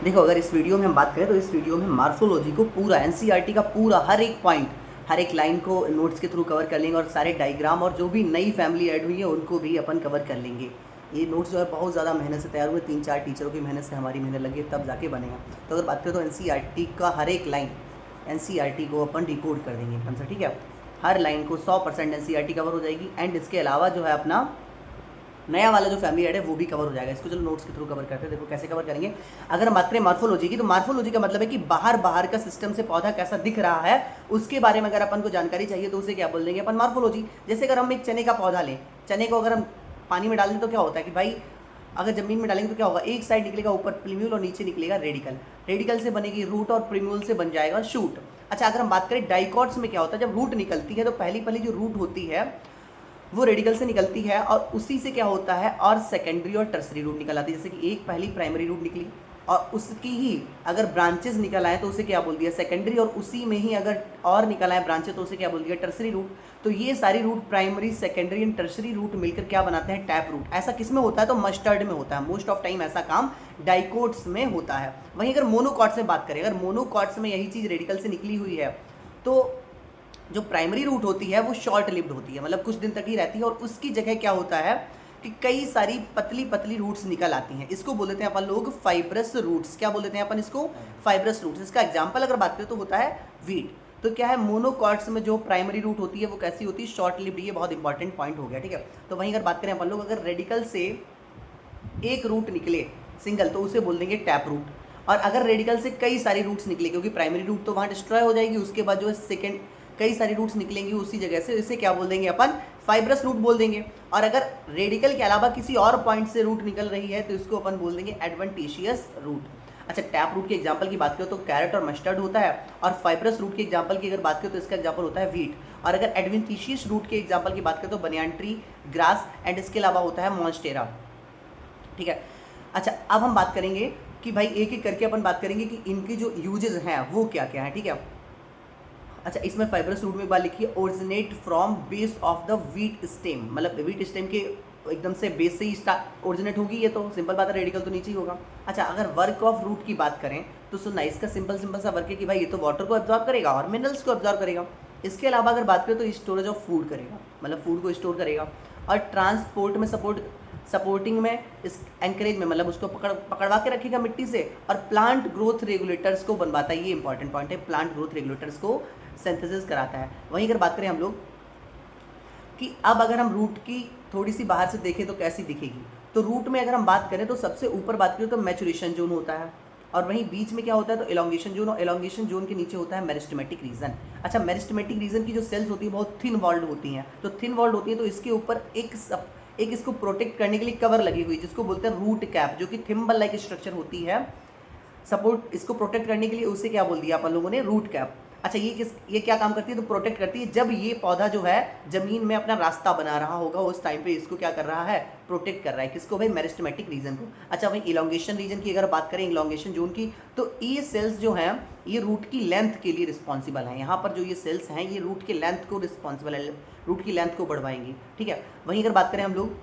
देखो, अगर इस वीडियो में हम बात करें तो इस वीडियो में मार्फोलॉजी को पूरा एनसीईआरटी का पूरा हर एक पॉइंट, हर एक लाइन को नोट्स के थ्रू कवर कर लेंगे और सारे डायग्राम और जो भी नई फैमिली ऐड हुई है उनको भी अपन कवर कर लेंगे। ये नोट्स जो है बहुत ज़्यादा मेहनत से तैयार हुए, 3-4 टीचरों की मेहनत से हमारी मेहनत लगी तब जाके बनेगा। तो अगर बात करें तो एनसीईआरटी का हर एक लाइन, एनसीईआरटी को अपन डिकोड कर देंगे अपन से, ठीक है। हर लाइन को 100% एनसीईआरटी कवर हो जाएगी एंड इसके अलावा जो है अपना नया वाला जो फैमिली ऐड है वो भी कवर हो जाएगा। इसको चलो नोट्स के थ्रू कवर करते हैं। देखो कैसे कवर करेंगे। अगर हम बात करें मार्फोलॉजी की, तो मार्फोलॉजी का मतलब है कि बाहर बाहर का सिस्टम से पौधा कैसा दिख रहा है उसके बारे में अगर अपन को जानकारी चाहिए तो उसे क्या बोल देंगे अपन, मार्फोलॉजी। जैसे अगर हम एक चने का पौधा लें, चने को अगर हम पानी में डाल दें तो क्या होता है कि भाई अगर जमीन में डालेंगे तो क्या होगा, एक साइड निकलेगा ऊपर प्रीम्यूल और नीचे निकलेगा रेडिकल, रेडिकल से बनेगी रूट और प्रीम्यूल से बन जाएगा शूट। अच्छा, अगर हम बात करें डाइकॉट्स में क्या होता है, जब रूट निकलती है तो पहली पहली जो रूट होती है वो रेडिकल से निकलती है और उसी से क्या होता है और सेकेंडरी और टर्सरी रूट निकल आती है। जैसे कि एक पहली प्राइमरी रूट निकली और उसकी ही अगर ब्रांचेस निकल आए तो उसे क्या बोल दिया, सेकेंडरी, और उसी में ही अगर और निकल आए ब्रांचेस तो उसे क्या बोल दिया, टर्सरी रूट। तो ये सारी root primary, secondary and tertiary root मिलकर क्या बनाते हैं, टैप रूट। ऐसा किस में होता है तो मस्टर्ड में होता है। मोस्ट ऑफ टाइम ऐसा काम डाइकोट्स में होता है। वहीं अगर मोनोकॉट्स में बात करें, अगर मोनोकॉट्स में यही चीज़ रेडिकल से निकली हुई है तो जो प्राइमरी रूट होती है वो शॉर्ट लिव्ड होती है, मतलब कुछ दिन तक ही रहती है और उसकी जगह क्या होता है कि कई सारी पतली पतली रूट्स निकल आती हैं। इसको बोल देते हैं अपन लोग फाइब्रस रूट्स। क्या बोल देते हैं अपन इसको, फाइब्रस रूट्स। इसका एग्जांपल अगर बात करें तो होता है वीट। तो क्या है, मोनोकॉट्स में जो प्राइमरी रूट होती है वो कैसी होती है, शॉर्ट लिव्ड। ये बहुत इंपॉर्टेंट पॉइंट हो गया, ठीक है। तो वहीं अगर बात करें अपन लोग, अगर रेडिकल से एक रूट निकले सिंगल तो उसे बोल देंगे टैप रूट। और अगर रेडिकल से कई सारी रूट्स निकले, क्योंकि प्राइमरी रूट तो वहाँ डिस्ट्रॉय हो जाएगी, उसके बाद जो है सेकेंड कई सारी रूट्स निकलेंगी उसी जगह से, इसे क्या बोल देंगे अपन, फाइब्रस रूट बोल देंगे। और अगर रेडिकल के अलावा किसी और पॉइंट से रूट निकल रही है तो इसको अपन बोल देंगे एडवेंटिशियस रूट। अच्छा, टैप रूट के एग्जांपल की बात करें तो कैरेट और मस्टर्ड होता है, और फाइब्रस रूट के एग्जांपल की अगर बात करें तो इसका एग्जांपल होता है वीट। और अगर एडवेंटिशियस रूट के एग्जांपल की बात करें तो बनियान ट्री, ग्रास एंड इसके अलावा होता है मॉन्स्टेरा, ठीक है। अच्छा, अब हम बात करेंगे कि भाई एक एक करके अपन बात करेंगे कि इनके जो यूजेस हैं वो क्या क्या हैं, ठीक है। अच्छा, इसमें फाइब्रस रूट में एक बात लिखी है, originate from base of the wheat stem, मतलब वीट स्टेम के एकदम से बेस से ही स्टार्ट ओरिजिनेट होगी। ये तो सिंपल बात है, रेडिकल तो नीचे ही होगा। अच्छा, अगर वर्क ऑफ रूट की बात करें तो सुनना, इसका सिंपल सिंपल सा वर्क है कि भाई ये तो वाटर को एब्जॉर्ब करेगा और मिनरल्स को एब्जॉर्ब करेगा। इसके अलावा अगर बात करें तो स्टोरेज ऑफ फूड करेगा, मतलब फूड को स्टोर करेगा। और ट्रांसपोर्ट में सपोर्टिंग में, इस एंकरेज में, मतलब उसको पकड़वा के रखेगा मिट्टी से। और प्लांट ग्रोथ रेगुलेटर्स को बनवाता है, ये इंपॉर्टेंट पॉइंट है, प्लांट ग्रोथ रेगुलेटर्स को सिंथेसिस कराता है। वहीं अगर बात करें हम लोग कि अब अगर हम रूट की थोड़ी सी बाहर से देखें तो कैसी दिखेगी, तो रूट में अगर हम बात करें तो सबसे ऊपर बात करें तो मैचुरेशन जोन होता है, और वहीं बीच में क्या होता है तो एलोंगेशन जोन, और एलोंगेशन जोन के नीचे होता है मेरिस्टेमेटिक रीजन। अच्छा, मेरिस्टेमेटिक रीजन की जो सेल्स होती है बहुत थिन वॉल्ड होती हैं, तो थिन वॉल्ड होती है तो इसके ऊपर एक इसको प्रोटेक्ट करने के लिए कवर लगी हुई जिसको बोलते हैं रूट कैप, जो कि थिम्बल लाइक स्ट्रक्चर होती है। सपोर्ट इसको प्रोटेक्ट करने के लिए उसे क्या बोल दिया अपन लोगों ने, रूट कैप। अच्छा, ये क्या काम करती है तो प्रोटेक्ट करती है। जब ये पौधा जो है जमीन में अपना रास्ता बना रहा होगा उस टाइम पे इसको क्या कर रहा है, प्रोटेक्ट कर रहा है। किसको भाई, मेरिस्टेमेटिक रीजन को। अच्छा, वहीं इलोंगेशन रीजन की अगर बात करें, इलोंगेशन जोन की, तो ये सेल्स जो हैं ये रूट की लेंथ के लिए रिस्पॉन्सिबल हैं। यहाँ पर जो ये सेल्स हैं ये रूट के लेंथ को रिस्पॉन्सिबल है, रूट की लेंथ को बढ़वाएंगी, ठीक है। वहीं अगर बात करें हम लोग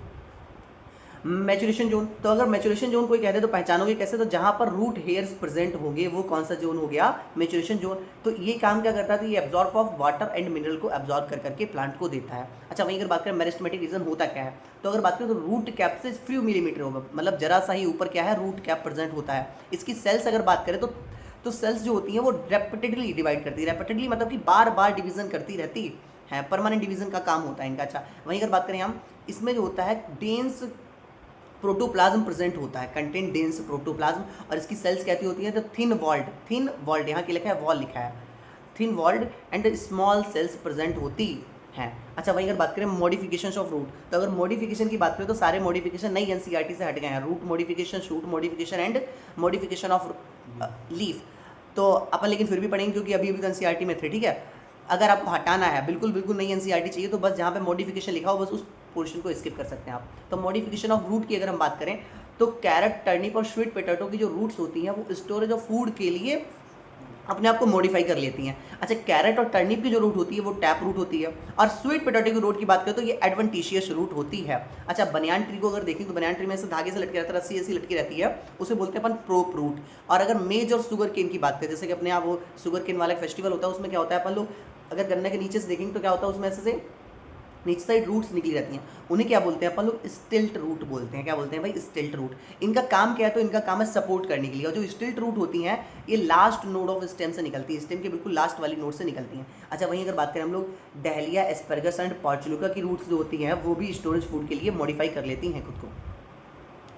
मैचुरेशन जोन, तो अगर मैचुरेशन जोन कोई कहते तो पहचानोगे कैसे, तो जहां पर रूट हेयर्स प्रेजेंट होंगे वो कौन सा जोन हो गया, मैचुरेशन जोन। तो ये काम क्या करता है, तो ये absorb of water and mineral को एब्जॉर्ब कर करके प्लांट को देता है। अच्छा, वहीं अगर बात करें मेरिस्टेमेटिक रीजन होता क्या है, तो अगर बात करें तो रूट कैप से फ्यू मिलीमीटर होगा, मतलब जरा सा ही ऊपर क्या है, रूट कैप प्रेजेंट होता है। इसकी सेल्स अगर बात करें तो सेल्स जो होती हैं वो रेपिटेडली डिवाइड करती है, रेपिटेडली मतलब कि बार बार डिवीजन करती रहती है, परमानेंट डिवीजन का काम होता है इनका। अच्छा, वहीं अगर बात करें हम, इसमें जो होता है डेंस प्रोटोप्लाज्म प्रेजेंट होता है, कंटेंट डेंस प्रोटोप्लाज्म। और इसकी सेल्स कैसी होती है तो थिन वॉल्ड, यहाँ की लिखा है वॉल लिखा है, thin walled and small cells present होती हैं। अच्छा, वहीं अगर बात करें मॉडिफिकेशन ऑफ रूट, तो अगर मॉडिफिकेशन की बात करें तो सारे मॉडिफिकेशन नई एनसीईआरटी से हट गए हैं, root modification, shoot modification and modification of leaf. तो अपन लेकिन फिर भी पढ़ेंगे क्योंकि अभी अभी तो एनसीईआरटी में थे, ठीक है। अगर आपको हटाना है, बिल्कुल बिल्कुल नई एनसीईआरटी चाहिए, तो बस जहाँ पे मॉडिफिकेशन लिखा हो बस उस पोर्शन को स्किप कर सकते हैं आप। तो मॉडिफिकेशन ऑफ रूट की अगर हम बात करें तो कैरेट, टर्निप और स्वीट पोटैटो की जो रूट्स होती हैं वो स्टोरेज ऑफ फूड के लिए अपने आप को मॉडिफाई कर लेती हैं। अच्छा, कैरेट और टर्निप की जो रूट होती है वो टैप रूट होती है, और स्वीट पोटैटो की रूट की बात करें तो ये एडवेंटिशियस रूट होती है। अच्छा, बनियान ट्री को अगर देखें तो बनियान ट्री में से धागे से लटके रहता है, रस्सी ऐसी लटकी रहती है, उसे बोलते हैं अपन प्रोप रूट। और अगर मेज और शुगर केन की बात करें, जैसे कि अपने यहाँ वो शुगर केन वाला फेस्टिवल होता है, उसमें क्या होता है अपन लोग अगर गन्ने के नीचे से देखेंगे तो क्या होता है उसमें ऐसे से नीचे साइड रूट्स निकली रहती हैं, उन्हें क्या बोलते हैं अपन लोग स्टिल्ट रूट बोलते हैं। क्या बोलते हैं भाई? स्टिल्ट रूट। इनका काम क्या है? तो इनका काम है सपोर्ट करने के लिए। और जो स्टिल्ट रूट होती हैं ये लास्ट नोड ऑफ स्टेम से निकलती है, स्टेम के बिल्कुल लास्ट वाली नोड से निकलती हैं। अच्छा, वहीं अगर बात करें हम लोग डहलिया, एस्परगस एंड पॉर्चुलिका की रूट्स जो होती हैं वो भी स्टोरेज फूड के लिए मॉडिफाई कर लेती हैं खुद को।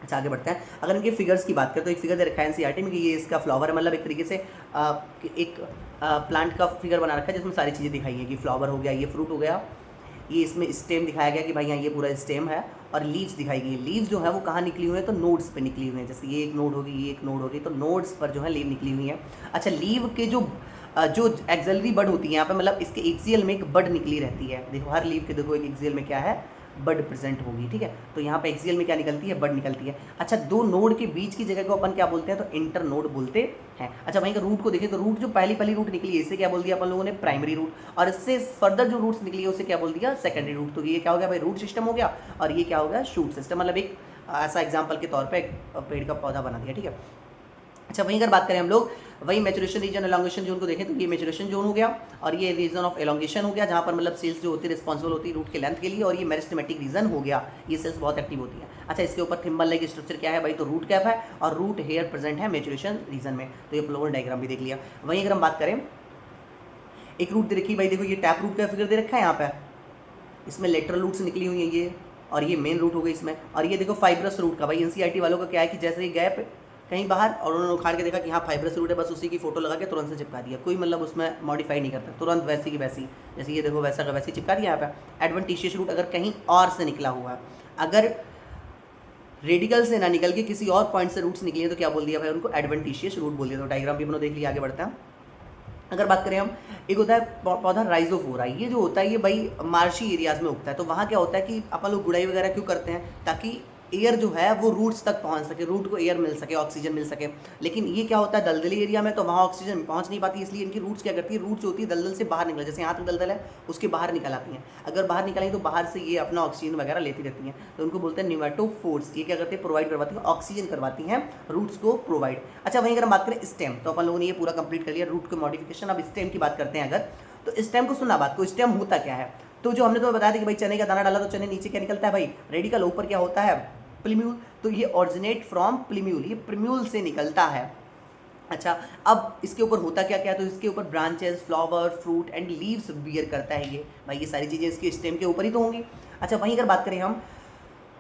अच्छा, आगे बढ़ते हैं। अगर इनके फिगर्स की बात करें तो एक फिगर दे रखा है एनसीईआरटी में कि ये इसका फ्लावर है, मतलब एक तरीके से एक प्लांट का फिगर बना रखा है जिसमें सारी चीज़ें दिखाई है कि फ्लावर हो गया, ये फ्रूट हो गया, ये इसमें स्टेम दिखाया गया कि भाई यहाँ ये पूरा स्टेम है, और लीव्स दिखाई गई। लीव्स जो है वो कहाँ निकली हुई है? तो नोड्स पे निकली हुई है। जैसे ये एक नोड होगी, ये एक नोड होगी, तो नोड्स पर जो है लीव निकली हुई है। अच्छा, लीव के जो एक्सिलरी बड होती है यहाँ पे, मतलब इसके एक्सियल में एक बड निकली रहती है। देखो हर लीव के देखो एक एक्सियल में क्या है? बड प्रेजेंट होगी। ठीक है, तो यहाँ पे एक्सियल में क्या निकलती है? बड निकलती है। अच्छा, दो नोड के बीच की जगह को अपन क्या बोलते हैं? तो इंटर नोड बोलते हैं। अच्छा, वहीं का रूट को देखें तो रूट जो पहली रूट निकली है इसे क्या बोल दिया अपन लोगों ने? Primary root. और इससे फर्दर जो रूट्स निकली है उसे क्या बोल दिया? Secondary root. तो ये क्या हो गया भाई? रूट सिस्टम हो गया, और ये क्या हो गया? Shoot system. मतलब एक ऐसा एग्जाम्पल के तौर पर एक पेड़ का पौधा बना दिया। ठीक है। अच्छा, वहीं अगर बात करें हम लोग वही मैचुरेशन रीजन, एलोंगेशन जोन को देखें तो ये मैचुरेशन जोन हो गया, और ये रीजन ऑफ एलोंगेशन हो गया जहाँ पर मतलब सेल्स जो होती है रिस्पॉन्सिबल होती है रूट के लेंथ के लिए, और ये मेरिस्टेमेटिक रीजन हो गया, ये सेल्स बहुत एक्टिव होती है। अच्छा, इसके ऊपर थिम्बल लाइक स्ट्रक्चर क्या है भाई? तो रूट कैप है, और रूट हेयर प्रेजेंट है मैचुरेशन रीजन में। तो ये लोगों ने डायग्राम भी देख लिया। वहीं अगर हम बात करें एक रूट दे रखी भाई, देखो ये टैप रूट का फिगर दे रखा है यहाँ पे, इसमें लेटरल रूट्स निकली हुई है ये, और ये मेन रूट हो गई इसमें। और ये देखो फाइब्रस रूट का, भाई एनसीईआरटी वालों का क्या है कि जैसे ये गैप कहीं बाहर और उन्होंने उखाड़ के देखा कि हाँ फाइब्रस रूट है, बस उसी की फोटो लगा के तुरंत से चिपका दिया, कोई मतलब उसमें मॉडिफाई नहीं करता, तुरंत वैसी की वैसी, जैसे ये देखो वैसा का वैसे चिपका दिया यहाँ पे। एडवेंटिशियस रूट अगर कहीं और से निकला हुआ है, अगर रेडिकल से ना निकल के किसी और पॉइंट से रूट्स निकली है तो क्या बोल दिया भाई? उनको एडवेंटिशियस रूट बोल दिया। तो डायग्राम भी अपनों देख लिया, आगे बढ़ते हैं। अगर बात करें हम, एक होता है पौधा राइजोफोरा, ये जो होता है ये भाई मार्शी एरियाज में उगता है। तो वहाँ क्या होता है कि अपन लोग गुड़ाई वगैरह क्यों करते हैं? ताकि एयर जो है वो रूट्स तक पहुँच सके, रूट को एयर मिल सके, ऑक्सीजन मिल सके। लेकिन ये क्या होता है दलदली एरिया में, तो वहाँ ऑक्सीजन पहुँच नहीं पाती, इसलिए इनकी रूट्स क्या करती है? रूट्स होती है दलदल से बाहर निकल, जैसे यहाँ तक दलदल है उसके बाहर निकल आती हैं। अगर बाहर निकलें तो बाहर से ये अपना ऑक्सीजन वगैरह लेती रहती हैं, तो उनको बोलते हैं न्यूमेटोफोर्स। ये क्या करते हैं? प्रोवाइड करवाती है, ऑक्सीजन करवाती हैं रूट्स को प्रोवाइड। अच्छा, वहीं अगर हम बात करें स्टेम, तो अपन लोगों ने ये पूरा कंप्लीट कर लिया रूट को मॉडिफिकेशन। अब स्टेम की बात करते हैं अगर, तो स्टेम को सुनना बात को, स्टेम होता क्या है? तो जो हमने तुम्हें बताया था कि भाई चने का दाना डाला तो चने नीचे क्या निकलता है भाई? रेडिकल। ऊपर क्या होता है? प्लीम्यूल। तो ये ऑरिजिनेट फ्रॉम प्लीम्यूल, ये प्रीम्यूल से निकलता है। अच्छा, अब इसके ऊपर होता क्या क्या? तो इसके ऊपर branches, flower, fruit and leaves bear करता है ये भाई, ये सारी चीज़ें इसके स्टेम के ऊपर ही तो होंगी। अच्छा, वहीं अगर बात करें हम,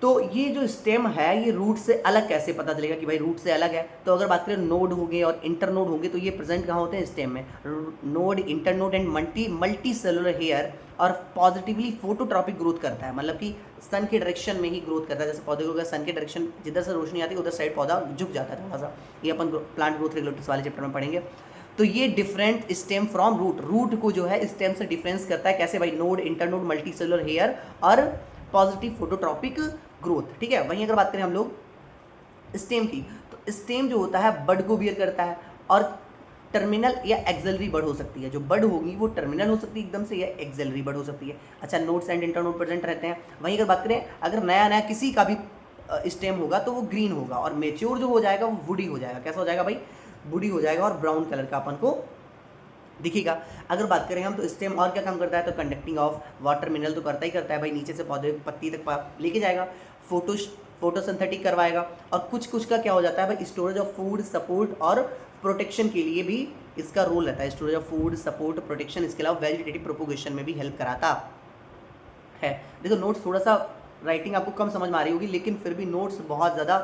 तो ये जो स्टेम है ये रूट से अलग कैसे पता चलेगा कि भाई रूट से अलग है? तो अगर बात करें नोड होंगे और इंटर नोड होंगे, तो ये प्रेजेंट कहाँ होते हैं? स्टेम में। Node, internode and multicellular hair, और पॉजिटिवली फोटोट्रॉपिक ग्रोथ करता है, मतलब कि सन के डायरेक्शन में ही ग्रोथ करता है। जैसे पौधे को अगर सन के डायरेक्शन जिधर से रोशनी आती है उधर साइड पौधा झुक जाता है थोड़ा सा, ये अपन प्लांट ग्रोथ रेगुलेटर्स वाले चैप्टर में पढ़ेंगे। तो ये different stem from root, root को जो है स्टेम से डिफरेंस करता है कैसे भाई? Node, internode, multicellular hair और पॉजिटिव फोटोट्रॉपिक ग्रोथ। ठीक है, वहीं अगर बात करें हम लोग स्टेम की, तो स्टेम जो होता है बड को बियर करता है, और टर्मिनल या एक्सेलरी बड हो सकती है। जो बड होगी वो टर्मिनल हो सकती है एकदम से, या एक्सेलरी बड हो सकती है। अच्छा, नोड्स एंड इंटरनोड प्रेजेंट रहते हैं। वहीं अगर बात करें अगर नया नया किसी का भी स्टेम होगा तो वो ग्रीन होगा, और मेच्योर जो हो जाएगा वो वुडी हो जाएगा। कैसा हो जाएगा भाई? वुडी हो जाएगा, और ब्राउन कलर का अपन को दिखेगा। अगर बात करें हम, तो स्टेम और क्या काम करता है? तो कंडक्टिंग ऑफ वाटर मिनरल तो करता ही करता है भाई, नीचे से पौधे पत्ती तक लेके जाएगा, फोटोसिंथेटिक करवाएगा, और कुछ का क्या हो जाता है भाई? स्टोरेज ऑफ फूड, सपोर्ट और प्रोटेक्शन के लिए भी इसका रोल रहता है। Storage of food, support, protection, इसके अलावा वेजिटेटिव प्रोपोगेशन में भी हेल्प कराता है। देखो नोट्स थोड़ा सा राइटिंग आपको कम समझ में आ रही होगी, लेकिन फिर भी नोट्स बहुत ज़्यादा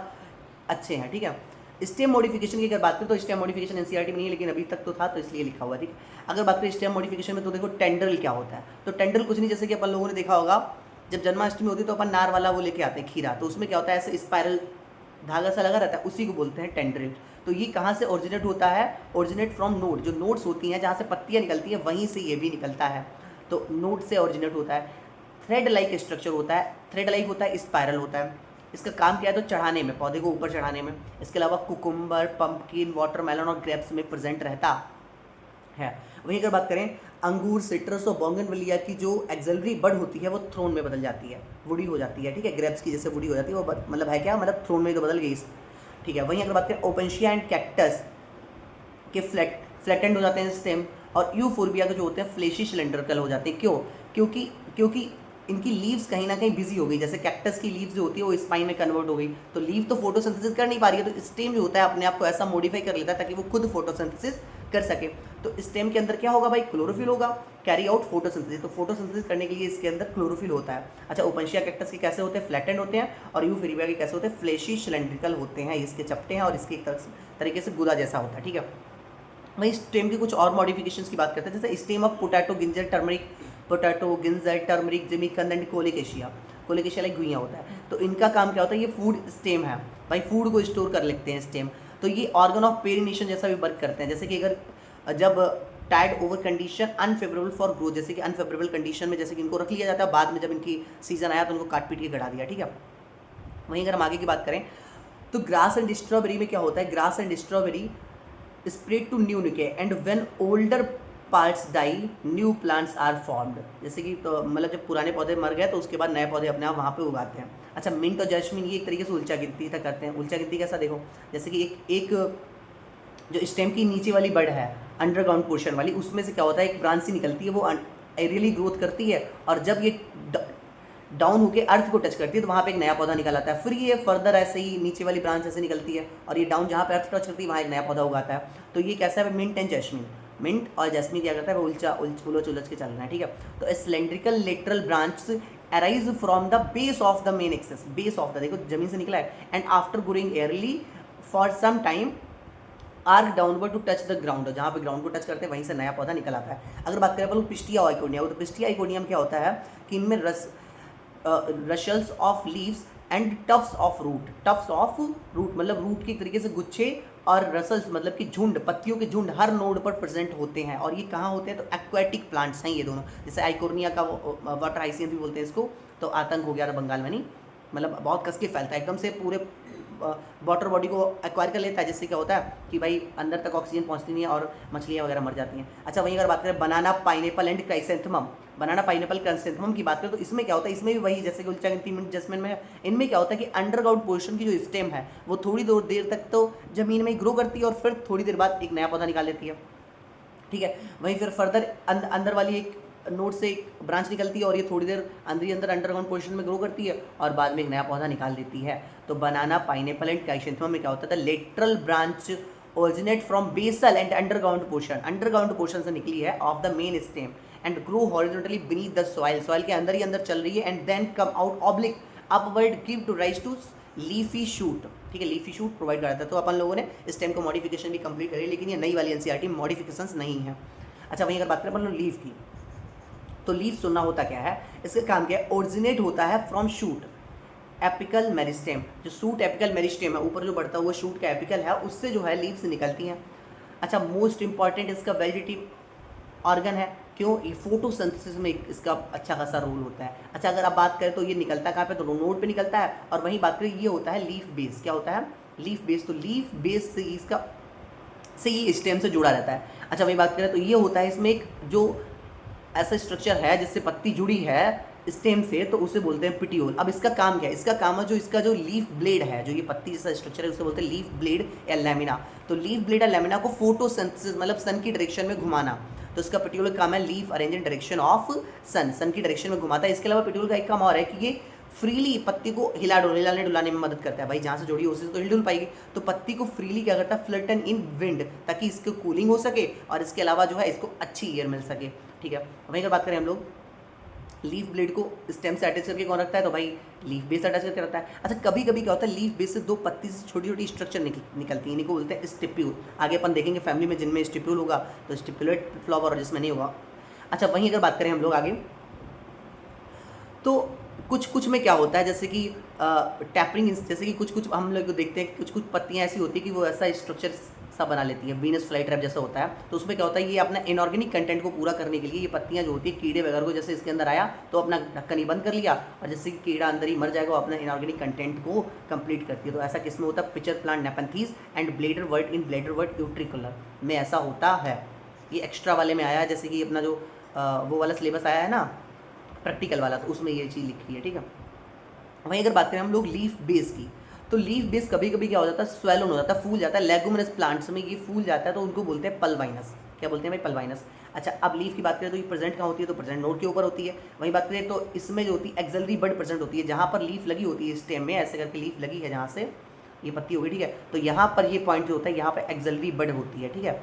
अच्छे हैं। ठीक है, स्टेम मॉडिफिकेशन की अगर बात करें तो स्टेम मॉडिफिकेशन एनसीईआरटी में नहीं है, लेकिन अभी तक तो था तो इसलिए लिखा हुआ। ठीक है, अगर बात करें स्टेम मॉडिफिकेशन में, तो देखो टेंड्रल क्या होता है? तो टेंड्रल कुछ नहीं, जैसे कि अपन लोगों ने देखा होगा जब जन्माष्टमी होती है तो अपन नार वाला वो लेके आते हैं खीरा, तो उसमें क्या होता है? ऐसे स्पाइरल धागा सा लगा रहता है, उसी को बोलते हैं टेंड्रिल। तो ये कहाँ से ओरिजिनेट होता है? Originate from node. जो नोड्स होती हैं जहाँ से पत्तियाँ निकलती है वहीं से ये भी निकलता है, तो नोड से ओरिजिनेट होता है। थ्रेड लाइक स्ट्रक्चर होता है, थ्रेड लाइक होता है, स्पाइरल होता है। इसका काम क्या है? तो चढ़ाने में, पौधे को ऊपर चढ़ाने में। इसके अलावा कुकुम्बर, पंपकिन, वाटरमेलन और ग्रेप्स में प्रेजेंट रहता है। वहीं अगर बात करें अंगूर, सिट्रस और बोगनविलिया की जो एक्सिलरी बड होती है वो थ्रोन में बदल जाती है, वुडी हो जाती है, ठीक है, ग्रेप्स की जैसे वुडी हो जाती है, वो मतलब है क्या, मतलब थ्रोन में तो बदल गई, ठीक है। वहीं अगर बात करें ओपेंशिया एंड कैक्टस के फ्लैटेंड हो जाते हैं स्टेम, और यूफोर्बिया के जो होते हैं फ्लेशी सिलेंड्रिकल हो जाते हैं। क्यों? क्योंकि इनकी लीव्स कहीं ना कहीं बिजी हो गई, जैसे कैक्टस की लीव्स जो होती है वो स्पाइन में कन्वर्ट हो गई, तो लीव तो फोटोसिंथेसिस कर नहीं पा रही है, तो स्टेम जो होता है अपने आप को ऐसा मॉडिफाई कर लेता है ताकि वो खुद फोटोसिंथेसिस कर सके। तो स्टेम के अंदर क्या होगा भाई, क्लोरोफिल होगा, कैरी आउट फोटोसिंथेसिस, तो फोटोसिंथेसिस करने के लिए इसके अंदर क्लोरोफिल होता है। अच्छा, ओपेंशिया कैक्टस के कैसे होते हैं, फ्लैटेंड होते हैं, और यूफोर्बिया के कैसे होते हैं, फ्लेशी सिलेंड्रिकल होते हैं, इसके चपटे हैं और इसके एक तरीके से गुदा जैसा होता है, ठीक है। वही स्टेम की कुछ और मॉडिफिकेशंस की बात करते हैं, जैसे stem of potato, ginger, turmeric, potato, ginger, turmeric, जिमिकंद एंड कोलेकेशिया। कोलेकेशिया लाइक गुइया होता है, तो इनका काम क्या होता है, ये फूड स्टेम है भाई, फूड को स्टोर कर लेते हैं स्टेम, तो ये ऑर्गन ऑफ पेरिनेशन जैसा भी वर्क करते हैं। जैसे कि अगर जब tide over condition unfavourable for growth, जैसे कि अनफेवरेबल कंडीशन में जैसे कि इनको रख लिया जाता है, बाद में जब इनकी सीजन आया तो उनको काट पीट के गड़ा दिया, ठीक है। वहीं अगर हम आगे की बात करें तो ग्रास एंड स्ट्रॉबेरी में क्या होता है, grass and strawberry spread to new niche and when older parts die new plants are formed. जैसे कि तो मतलब जब पुराने पौधे मर गए तो उसके बाद नए पौधे अपने आप वहाँ पे उगाते हैं। अच्छा, मिंट और जैस्मिन ये एक तरीके से उल्चा गिनती तक करते हैं। उल्चा गिनती कैसा, देखो जैसे कि एक जो स्टेम की नीचे वाली बड है अंडरग्राउंड पोर्शन वाली, उसमें से क्या होता है एक ब्रांच सी निकलती है, वो एरियली ग्रोथ करती है, और जब ये डाउन होकर अर्थ को टच करती है तो वहाँ पे एक नया पौधा निकल आता है, फिर ये फर्दर ऐसे ही नीचे वाली ब्रांच ऐसे निकलती है और ये डाउन जहाँ पे अर्थ टच करती है वहाँ एक नया पौधा उगाता है। तो ये कैसा है, मिंट एंड जैस्मिन, मिंट और जैस्मिन क्या करता है, वो उलझ उलझ के चलना है, ठीक है। तो cylindrical lateral branch arise from the base of the main axis, base of the, देखो जमीन से निकला है, and after growing aerially for some time arch downward to touch the ground, जहाँ पे ग्राउंड को टच करते हैं वहीं से नया पौधा निकल आता है। अगर बात करें पिस्टिया आइकोनियम, तो पिस्टिया आइकोनियम क्या होता है कि इनमें rosettes of leaves and tufts of root, tufts of root मतलब रूट के तरीके से गुच्छे, और रसल्स मतलब कि झुंड, पत्तियों के झुंड हर नोड पर प्रेजेंट होते हैं। और ये कहाँ होते हैं, तो एक्वेटिक प्लांट्स हैं ये दोनों, जैसे आइकोर्निया का वाटर हाइसियन भी बोलते हैं इसको, तो आतंक हो गया था बंगाल में, नहीं मतलब बहुत कस के फैलता है एकदम से, पूरे वाटर बॉडी को एक्वायर कर लेता है, जिससे क्या होता है कि भाई अंदर तक ऑक्सीजन पहुंचती नहीं है और मछलियाँ वगैरह मर जाती हैं। अच्छा, वहीं अगर बात करें banana, pineapple and chrysanthemum, banana, pineapple, chrysanthemum की बात करें तो इसमें क्या होता है, इसमें भी वही जैसे कि उल्चा गिनती, मिंट, जैस्मिन में, इनमें क्या होता है कि अंडरग्राउंड पोर्शन की जो स्टेम है वो थोड़ी देर तक तो जमीन में ग्रो करती है और फिर थोड़ी देर बाद एक नया पौधा निकाल लेती है, ठीक है। वहीं फिर फर्दर अंदर वाली एक नोड से एक ब्रांच निकलती है और ये थोड़ी देर अंदर अंडरग्राउंड पोर्शन में ग्रो करती है और बाद में एक नया पौधा निकाल देती है। तो बनाना, पाइनएप्पल एंड क्राइसेंथेमम में क्या होता था, lateral branch originate from basal and underground portion से निकली है of the main stem and grow horizontally beneath the soil के अंदर ही अंदर चल रही है, and then come out oblique upward give to rise to leafy shoot, ठीक है, लीफी शूट प्रोवाइड कराता है। तो अपन लोगों ने स्टेम को मॉडिफिकेशन भी कंप्लीट करी, लेकिन ये नई वाली एनसीईआरटी में मॉडिफिकेशंस नहीं है। अच्छा, वहीं अगर बात करें अपन लोग लीफ की, तो लीफ सुनना होता क्या है, इसका काम क्या है, ओरिजिनेट होता है फ्रॉम शूट एपिकल मेरिस्टेम, जो शूट एपिकल मेरिस्टेम है, ऊपर जो बढ़ता हुआ शूट का एपिकल है उससे जो है लीव्स निकलती हैं। अच्छा, मोस्ट इंपॉर्टेंट इसका वेजिटेटिव ऑर्गन है, क्यों, ये फोटोसिंथेसिस में इसका अच्छा खासा रोल होता है। अच्छा, अगर आप बात करें तो ये निकलता कहाँ पे, तो नोड पे निकलता है, और वहीं बात करें ये होता है लीफ बेस, क्या होता है, लीफ बेस, तो लीफ बेस से इसका ये स्टेम से जुड़ा रहता है। अच्छा, वहीं बात करें तो ये होता है इसमें एक जो ऐसा स्ट्रक्चर है जिससे पत्ती जुड़ी है स्टेम से, तो उसे बोलते हैं पिटियोल। अब इसका काम क्या है, इसका काम है जो इसका जो लीफ ब्लेड है, जो ये पत्ती जैसा स्ट्रक्चर है उसे बोलते हैं लीफ ब्लेड या लैमिना। तो लीफ ब्लेड या लैमिना को फोटोसिंथेसिस मतलब सन की डायरेक्शन में घुमाना, तो इसका पिटियोल का काम है leaf arrange in direction of sun की डायरेक्शन में घुमाता है। इसके अलावा पिटियोल का एक काम और है कि ये फ्रीली पत्ती को हिलाने डुलाने में मदद करता है, भाई जहाँ से जुड़ी उसी से तो हिल डुल पाएगी, तो पत्ती को फ्रीली क्या करता है, फ्लटन इन विंड, ताकि इसको कूलिंग हो सके और इसके अलावा जो है इसको अच्छी एयर मिल सके, ठीक है। वहीं अगर बात करें हम लोग लीफ ब्लेड को स्टेम से अटैच करके कौन रखता है, तो भाई लीफ बेस अटैच करके रखता है। अच्छा, कभी कभी क्या होता है, लीफ बेस से दो पत्ती से छोटी छोटी स्ट्रक्चर निकलती है, इनको बोलते हैं स्टिप्यूल। आगे अपन देखेंगे फैमिली में जिनमें स्टिप्यूल होगा तो स्टिपुलेट फ्लावर, और जिसमें नहीं होगा। अच्छा, वहीं अगर बात करें हम लोग आगे, तो कुछ में क्या होता है, जैसे कि टैपरिंग, जैसे कि कुछ हम लोग देखते हैं कुछ पत्तियाँ ऐसी होती है कि वो ऐसा स्ट्रक्चर सा बना लेती है, वीनस फ्लाई ट्रैप जैसा होता है। तो उसमें क्या होता है, ये अपना इनऑर्गेनिक कंटेंट को पूरा करने के लिए ये पत्तियाँ जो होती है, कीड़े वगैरह को जैसे इसके अंदर आया तो अपना ढक्कन ही बंद कर लिया, और जैसे कि कीड़ा अंदर ही मर जाएगा वो अपना इनऑर्गेनिक कंटेंट को कंप्लीट करती है। तो ऐसा किसमें होता है, pitcher plant nepenthes and bladderwort in bladderwort utricularia में ऐसा होता है। ये एक्स्ट्रा वाले में आया है, जैसे कि अपना जो वो वाला सिलेबस आया है ना प्रैक्टिकल वाला, तो उसमें ये चीज़ लिखी है, ठीक है। वहीं अगर बात करें हम लोग लीफ बेस की, तो लीफ बेस कभी कभी क्या हो जाता है, स्वेलन हो जाता है, फूल जाता है। लेगुमिनस प्लांट्स में ये फूल जाता है तो उनको बोलते हैं पल्वाइनस। क्या बोलते हैं भाई? पल्वाइनस। अच्छा, अब लीफ की बात करें तो ये प्रेजेंट कहाँ होती है? तो प्रेजेंट नोड के ऊपर होती है। वहीं बात करें तो इसमें जो होती है एक्सिलरी बड प्रेजेंट होती है, जहाँ पर लीफ लगी होती है स्टेम में, ऐसे करके लीफ लगी है जहाँ से ये पत्ती होगी, ठीक है। तो यहाँ पर ये पॉइंट जो होता है, यहाँ पर एक्सिलरी बड होती है, ठीक है।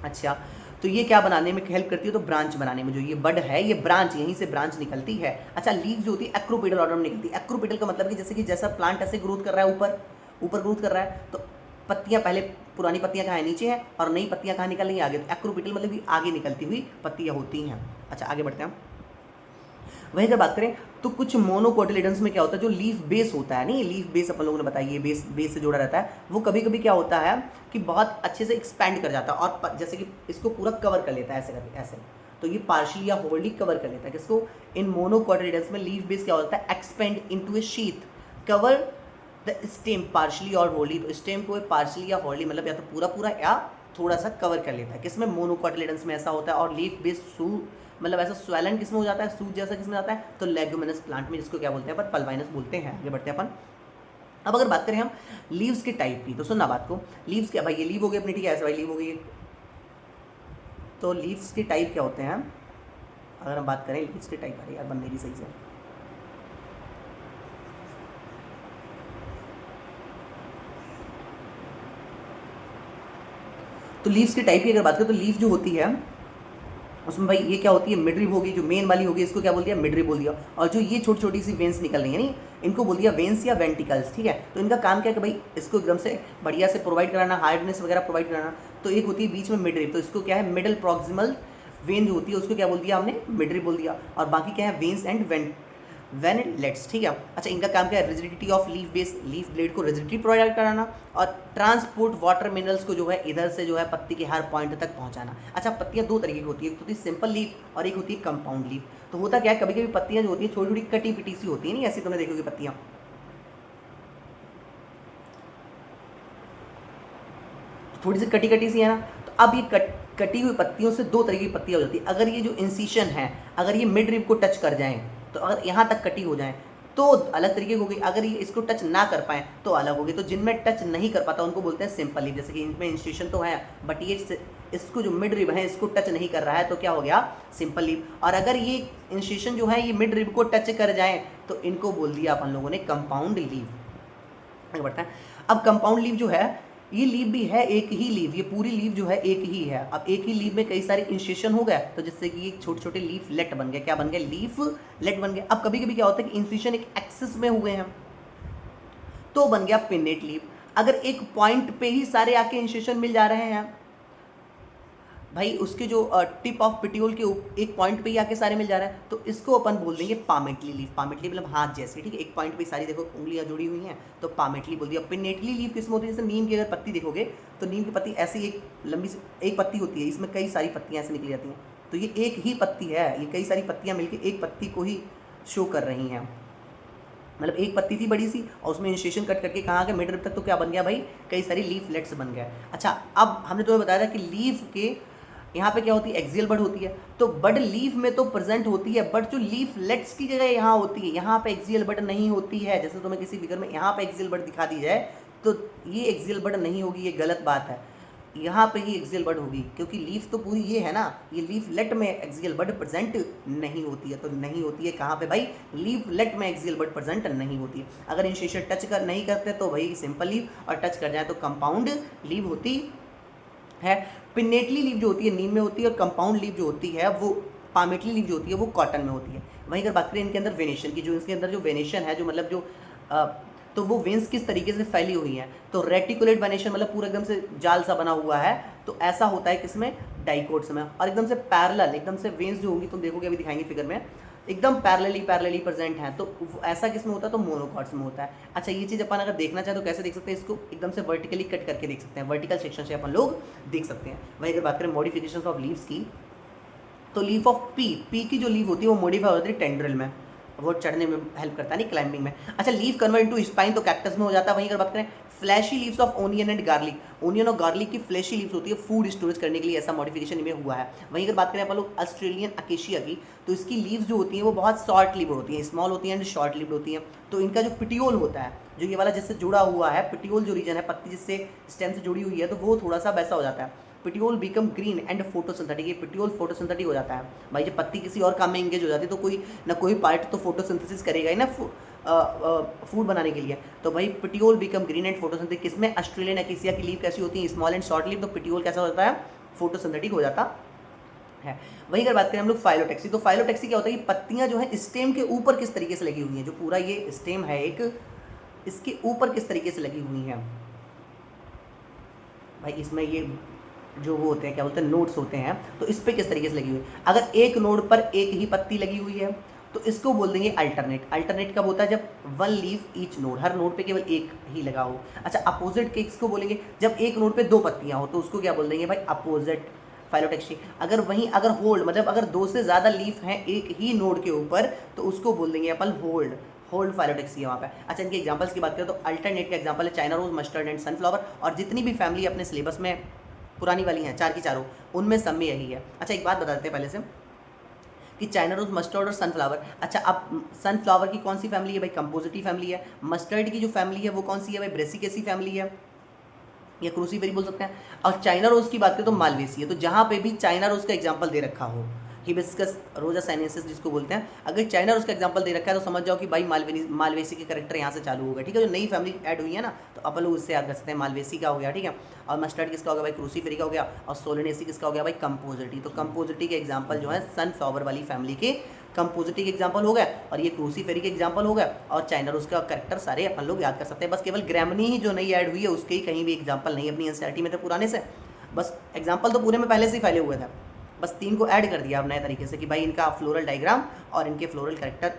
अच्छा, तो ये क्या बनाने में हेल्प करती है? तो ब्रांच बनाने में। जो ये बड है, ये ब्रांच, यहीं से ब्रांच निकलती है। अच्छा, लीफ जो होती है एक्रोपेडल ऑर्डर में निकलती है। एक्रोपेडल का मतलब कि जैसे कि जैसा प्लांट ऐसे ग्रोथ कर रहा है, ऊपर ऊपर ग्रोथ कर रहा है, तो पत्तियां पहले, पुरानी पत्तियां कहाँ है? नीचे हैं, और नई पत्तियां कहाँ निकल रही हैं? आगे। तो एक्रोपेडल मतलब कि आगे निकलती हुई पत्तियां होती हैं। अच्छा, आगे बढ़ते हैं। वहीं अगर बात करें तो कुछ मोनोकोटिलेडन्स में क्या होता है, जो लीफ बेस होता है, नहीं लीफ बेस अपन लोगों ने बताया, ये बेस से जुड़ा रहता है, वो कभी कभी क्या होता है कि बहुत अच्छे से एक्सपैंड कर जाता है, और जैसे कि इसको पूरा कवर कर लेता है, ऐसे करके ऐसे। तो ये पार्शली या होल्डली कवर कर लेता है किसको? इन मोनोकोटिलेडन्स में लीफ बेस क्या होता है? Expand into A sheath, cover the stem partially और होल्डली। तो स्टेम को पार्शली या होल्डली मतलब या तो पूरा पूरा या थोड़ा सा कवर कर लेता है। किसमें? मोनोकोटिलेडन्स में ऐसा होता है। और लीफ बेस मतलब ऐसा स्वेलन किसमें हो जाता है? सूज जैसा किसमें जाता है? तो लेगुमिनस प्लांट में, जिसको क्या बोलते हैं? पर पल्वाइनस बोलते हैं। आगे बढ़ते हैं अपन। अब अगर बात करें हम लीव्स के टाइप की, तो सुनना बात को, लीव्स क्या भाई? ये लीव हो गई अपनी, ठीक है, ऐसे भाई लीव हो गई। तो लीव्स के टाइप क्या होते हैं? अगर हम बात करें लीव्स के टाइप, अरे यार बन मेरी सही से, तो लीव्स के टाइप की अगर बात करें तो लीफ जो होती है उसमें भाई ये क्या होती है? मिडरिब होगी, जो मेन वाली होगी इसको क्या बोल दिया? मिडरिब बोल दिया। और जो ये छोटी छोटी सी वेंस निकल रही है नहीं, इनको बोल दिया वेंस या वेंटिकल्स, ठीक है। तो इनका काम क्या है कि भाई इसको एकदम से बढ़िया से प्रोवाइड कराना, हार्डनेस वगैरह प्रोवाइड कराना। तो एक होती है बीच में मिडरिब, तो इसको क्या है? मिडल प्रॉक्सिमल वेन जो होती है उसको क्या बोल दिया हमने? मिडरिब बोल दिया। और बाकी क्या है? वेंस एंड वेनलेट्स, ठीक है। अच्छा, इनका काम क्या है? Rigidity of leaf base, leaf blade को रिजिडिटी प्रोवाइड कराना, और ट्रांसपोर्ट वाटर मिनरल्स को जो है इधर से जो है पत्ती के हर पॉइंट तक पहुंचाना। अच्छा, पत्तियां दो तरीके की होती है, एक होती है सिंपल लीफ और एक होती है कंपाउंड लीफ। तो होता क्या है, कभी कभी पत्तियां जो होती है छोटी छोटी कटी पिटी सी होती है, नहीं ऐसी तुमने देखोगे पत्तियां, थोड़ी सी कटी कटी सी है ना। तो अब ये कटी हुई पत्तियों से दो तरीके की पत्तियां हो जाती है। अगर ये जो इंसिशन है, अगर ये मिड रिब को टच कर जाएं, तो अगर यहाँ तक कटी हो जाए तो अलग तरीके की हो गई, अगर ये इसको टच ना कर पाए तो अलग हो गई। तो जिनमें टच नहीं कर पाता उनको बोलते हैं सिंपल लीफ। जैसे कि इनमें इंस्टीट्यूशन तो है, बट ये इसको जो मिड रिब है इसको टच नहीं कर रहा है, तो क्या हो गया? Simple leaf. और अगर ये इंस्टीट्यूशन जो है ये मिड रिब को टच कर जाए तो इनको बोल दिया अपन लोगों ने कंपाउंड लीफ। आगे बढ़ता है। अब कंपाउंड लीफ जो है, ये लीफ भी है एक ही लीफ, ये पूरी लीफ जो है एक ही है। अब एक ही लीफ में कई सारे इंसेशन हो गए, तो जिससे कि ये छोटे छोटे लीफ लेट बन गए। क्या बन गए? लीफ लेट बन गए। अब कभी कभी क्या होता है कि इंसेशन एक एक्सिस में हुए हैं तो बन गया पिन्नेट लीफ। अगर एक पॉइंट पे ही सारे आके इंसेशन मिल जा रहे हैं भाई, उसके जो टिप ऑफ पिटियोल के एक पॉइंट पे ही आके सारे मिल जा रहा है, तो इसको अपन बोल देंगे पामेटली लीफ। पामेटली मतलब हाथ जैसे, ठीक है, एक पॉइंट पे सारी देखो उंगलियां जुड़ी हुई हैं, तो पामेटली बोल दिया। पिनेटली लीफ किसमें होती है? जैसे नीम की अगर पत्ती देखोगे तो नीम की पत्ती ऐसी एक लंबी एक पत्ती होती है, इसमें कई सारी पत्तियां ऐसे निकली जाती हैं। तो ये एक ही पत्ती है, ये कई सारी पत्तियां मिलकर एक पत्ती को ही शो कर रही हैं। मतलब एक पत्ती थी बड़ी सी और उसमें इंसेशन कट करके कहाँ आ गया? मिड रिब तक, तो क्या बन गया भाई? कई सारी लीफ लेट्स बन गए। अच्छा, अब हमने तुम्हें बताया था कि लीफ के यहाँ पे क्या होती है? एक्सियल बड होती है। तो बड लीफ में तो प्रेजेंट होती है, बट जो लीफ लेट्स की जगह यहाँ होती है, यहाँ पे एक्सियल बड नहीं होती है। जैसे तुम्हें किसी फिगर में यहाँ पे एक्सियल बड दिखा दी जाए तो ये एक्सियल बड नहीं होगी, ये गलत बात है। यहाँ पे ही एक्सियल बड होगी, क्योंकि लीफ तो पूरी ये है ना, ये लीफ लेट में एक्सियल बड प्रेजेंट नहीं होती है। तो नहीं होती है कहाँ पे भाई? लीफ लेट में एक्सियल बड प्रेजेंट नहीं होती है। अगर इंसेशन टच कर नहीं करते तो भाई सिंपल लीफ, और टच कर जाए तो कंपाउंड लीफ होती है। पिनेटली लीफ जो होती है नीम में होती है, और कंपाउंड लीफ जो होती है वो पामेटली लीफ जो होती है वो कॉटन में होती है। वहीं अगर बात करें इनके अंदर वेनेशन की, जो इसके अंदर जो वेनेशन है, जो मतलब जो तो वो वेंस किस तरीके से फैली हुई हैं, तो रेटिकुलेट वेनेशन मतलब पूरा एकदम से जाल सा बना हुआ है। तो ऐसा होता है किसमें? डाइकोट्स में। और एकदम से पैरेलल, एकदम से वेंस जो होंगी तुम देखोगे, अभी दिखाएंगे फिगर में, एकदम पैरेलली प्रेजेंट हैं। तो ऐसा किसमें होता है? तो मोनोकॉट्स में होता है। अच्छा, ये चीज़ अपन अगर देखना चाहे तो कैसे देख सकते हैं? इसको एकदम से वर्टिकली कट करके देख सकते हैं, वर्टिकल सेक्शन से अपन लोग देख सकते हैं। वहीं अगर बात करें मॉडिफिकेशन ऑफ लीव्स की, तो लीफ ऑफ पी की जो लीफ होती है वो मॉडिफाई होती है टेंड्रिल में। वो चढ़ने में हेल्प करता है, नहीं क्लाइंबिंग में। अच्छा, लीफ कन्वर्ट इनटू स्पाइन तो कैक्टस में हो जाता है। वहीं अगर बात करें flashy leaves of onion and garlic, onion और गार्लिक की फ्लैशी लीव्स होती है फूड स्टोरेज करने के लिए, ऐसा मॉडिफिकेशन इनमें हुआ है। वहीं अगर बात करें अपन लोग ऑस्ट्रेलियन अकेशिया की, तो इसकी लीव्स जो होती हैं वो बहुत शॉर्ट लिव्ड होती हैं, स्मॉल होती हैं एंड शॉर्ट लिव्ड होती हैं। तो इनका जो पिटियोल होता है, जो ये वाला जिससे जुड़ा हुआ है पिटियोल जो रीजन है, पत्ती जिससे स्टेम से जुड़ी हुई है, तो वो थोड़ा सा वैसा हो जाता है, petiole become green and photosynthetic. ये पिटियोल फोटोसिंथेटिक हो जाता है भाई। जब पत्ती किसी और काम में एंगेज हो जाती है तो कोई ना कोई पार्ट तो फोटोसिंथेसिस करेगा ही ना फूड बनाने के लिए। तो भाई petiole become green and photosynthetic किसमें, ऑस्ट्रेलियन अकेसिया की लीव कैसी होती है, स्मॉल एंड शॉर्ट लीव, तो पिटियोल कैसा होता है, फोटोसिंथेटिक हो जाता है। वहीं अगर बात करें हम लोग फाइलोटैक्सी, तो फाइलोटैक्सी क्या होता है कि पत्तियां जो है स्टेम के ऊपर किस तरीके से लगी हुई हैं, जो पूरा ये स्टेम है एक, इसके ऊपर किस तरीके से लगी हुई हैं भाई। इसमें ये जो वो होते हैं क्या बोलते हैं, नोड्स होते हैं, तो इस पर किस तरीके से लगी हुई है। अगर एक नोड पर एक ही पत्ती लगी हुई है तो इसको बोल देंगे अल्टरनेट। अल्टरनेट कब होता है, जब वन लीफ ईच नोड, हर नोड पे केवल एक ही लगा हो। अच्छा, अपोजिट के इसको बोलेंगे जब एक नोड पे दो पत्तियां हो, तो उसको क्या बोल देंगे भाई, अपोजिट फाइलोटैक्सी। अगर वहीं अगर होल्ड मतलब अगर दो से ज़्यादा लीफ हैं एक ही नोड के ऊपर, तो उसको बोल देंगे अपन होल्ड, होल्ड फाइलोटैक्सी है वहाँ पे। अच्छा, इनके एग्जांपल्स की बात करें तो अल्टरनेट का एग्जांपल है China rose, mustard and sunflower. और जितनी भी फैमिली अपने सिलेबस में पुरानी वाली हैं, चार की चारों, उनमें सब में यही है। अच्छा, एक बात बता देते हैं पहले से कि चाइना रोज, मस्टर्ड और सनफ्लावर। अच्छा, अब सनफ्लावर की कौन सी फैमिली है भाई, कंपोजिटी फैमिली है। मस्टर्ड की जो फैमिली है वो कौन सी है भाई, ब्रेसिकेसी फैमिली है, या क्रूसीफेरी बोल सकते हैं। और चाइना रोज की बात करें तो मालवेसी है। तो जहाँ पे भी चाइना रोज का एग्जाम्पल दे रखा हो, हिबिस्कस रोजा साइनेंसिस जिसको बोलते हैं, अगर चाइना रोज का एग्जांपल दे रखा है तो समझ जाओ कि भाई मालवेसी के करेक्टर यहाँ से चालू होगा। ठीक है, जो नई फैमिली ऐड हुई है ना, तो अपन लोग उससे याद कर सकते हैं। मालवेसी का हो गया, ठीक है, और मस्टर्ड किसका हो गया भाई, क्रूसीफेरी का हो गया, और सोलेनेसी किसका हो गया भाई, कंपोजिटी। तो कंपोजिटी के एग्जाम्पल जो है सनफ्लावर वाली फैमिली के कंपोजिटी के एग्जाम्पल हो गए, और ये क्रूसीफेरी के एग्जाम्पल हो गए, और चाइना रोज का करेक्टर सारे अपन लोग याद कर सकते हैं। बस केवल ग्रामनी ही जो नई ऐड हुई है उसके ही कहीं भी एग्जाम्पल नहीं अपनी एनसीईआरटी में थे पुराने से। बस एग्जाम्पल तो पूरे में पहले से ही फैले हुए थे, बस तीन को ऐड कर दिया अब नए तरीके से कि भाई इनका फ्लोरल डायग्राम और इनके फ्लोरल करेक्टर,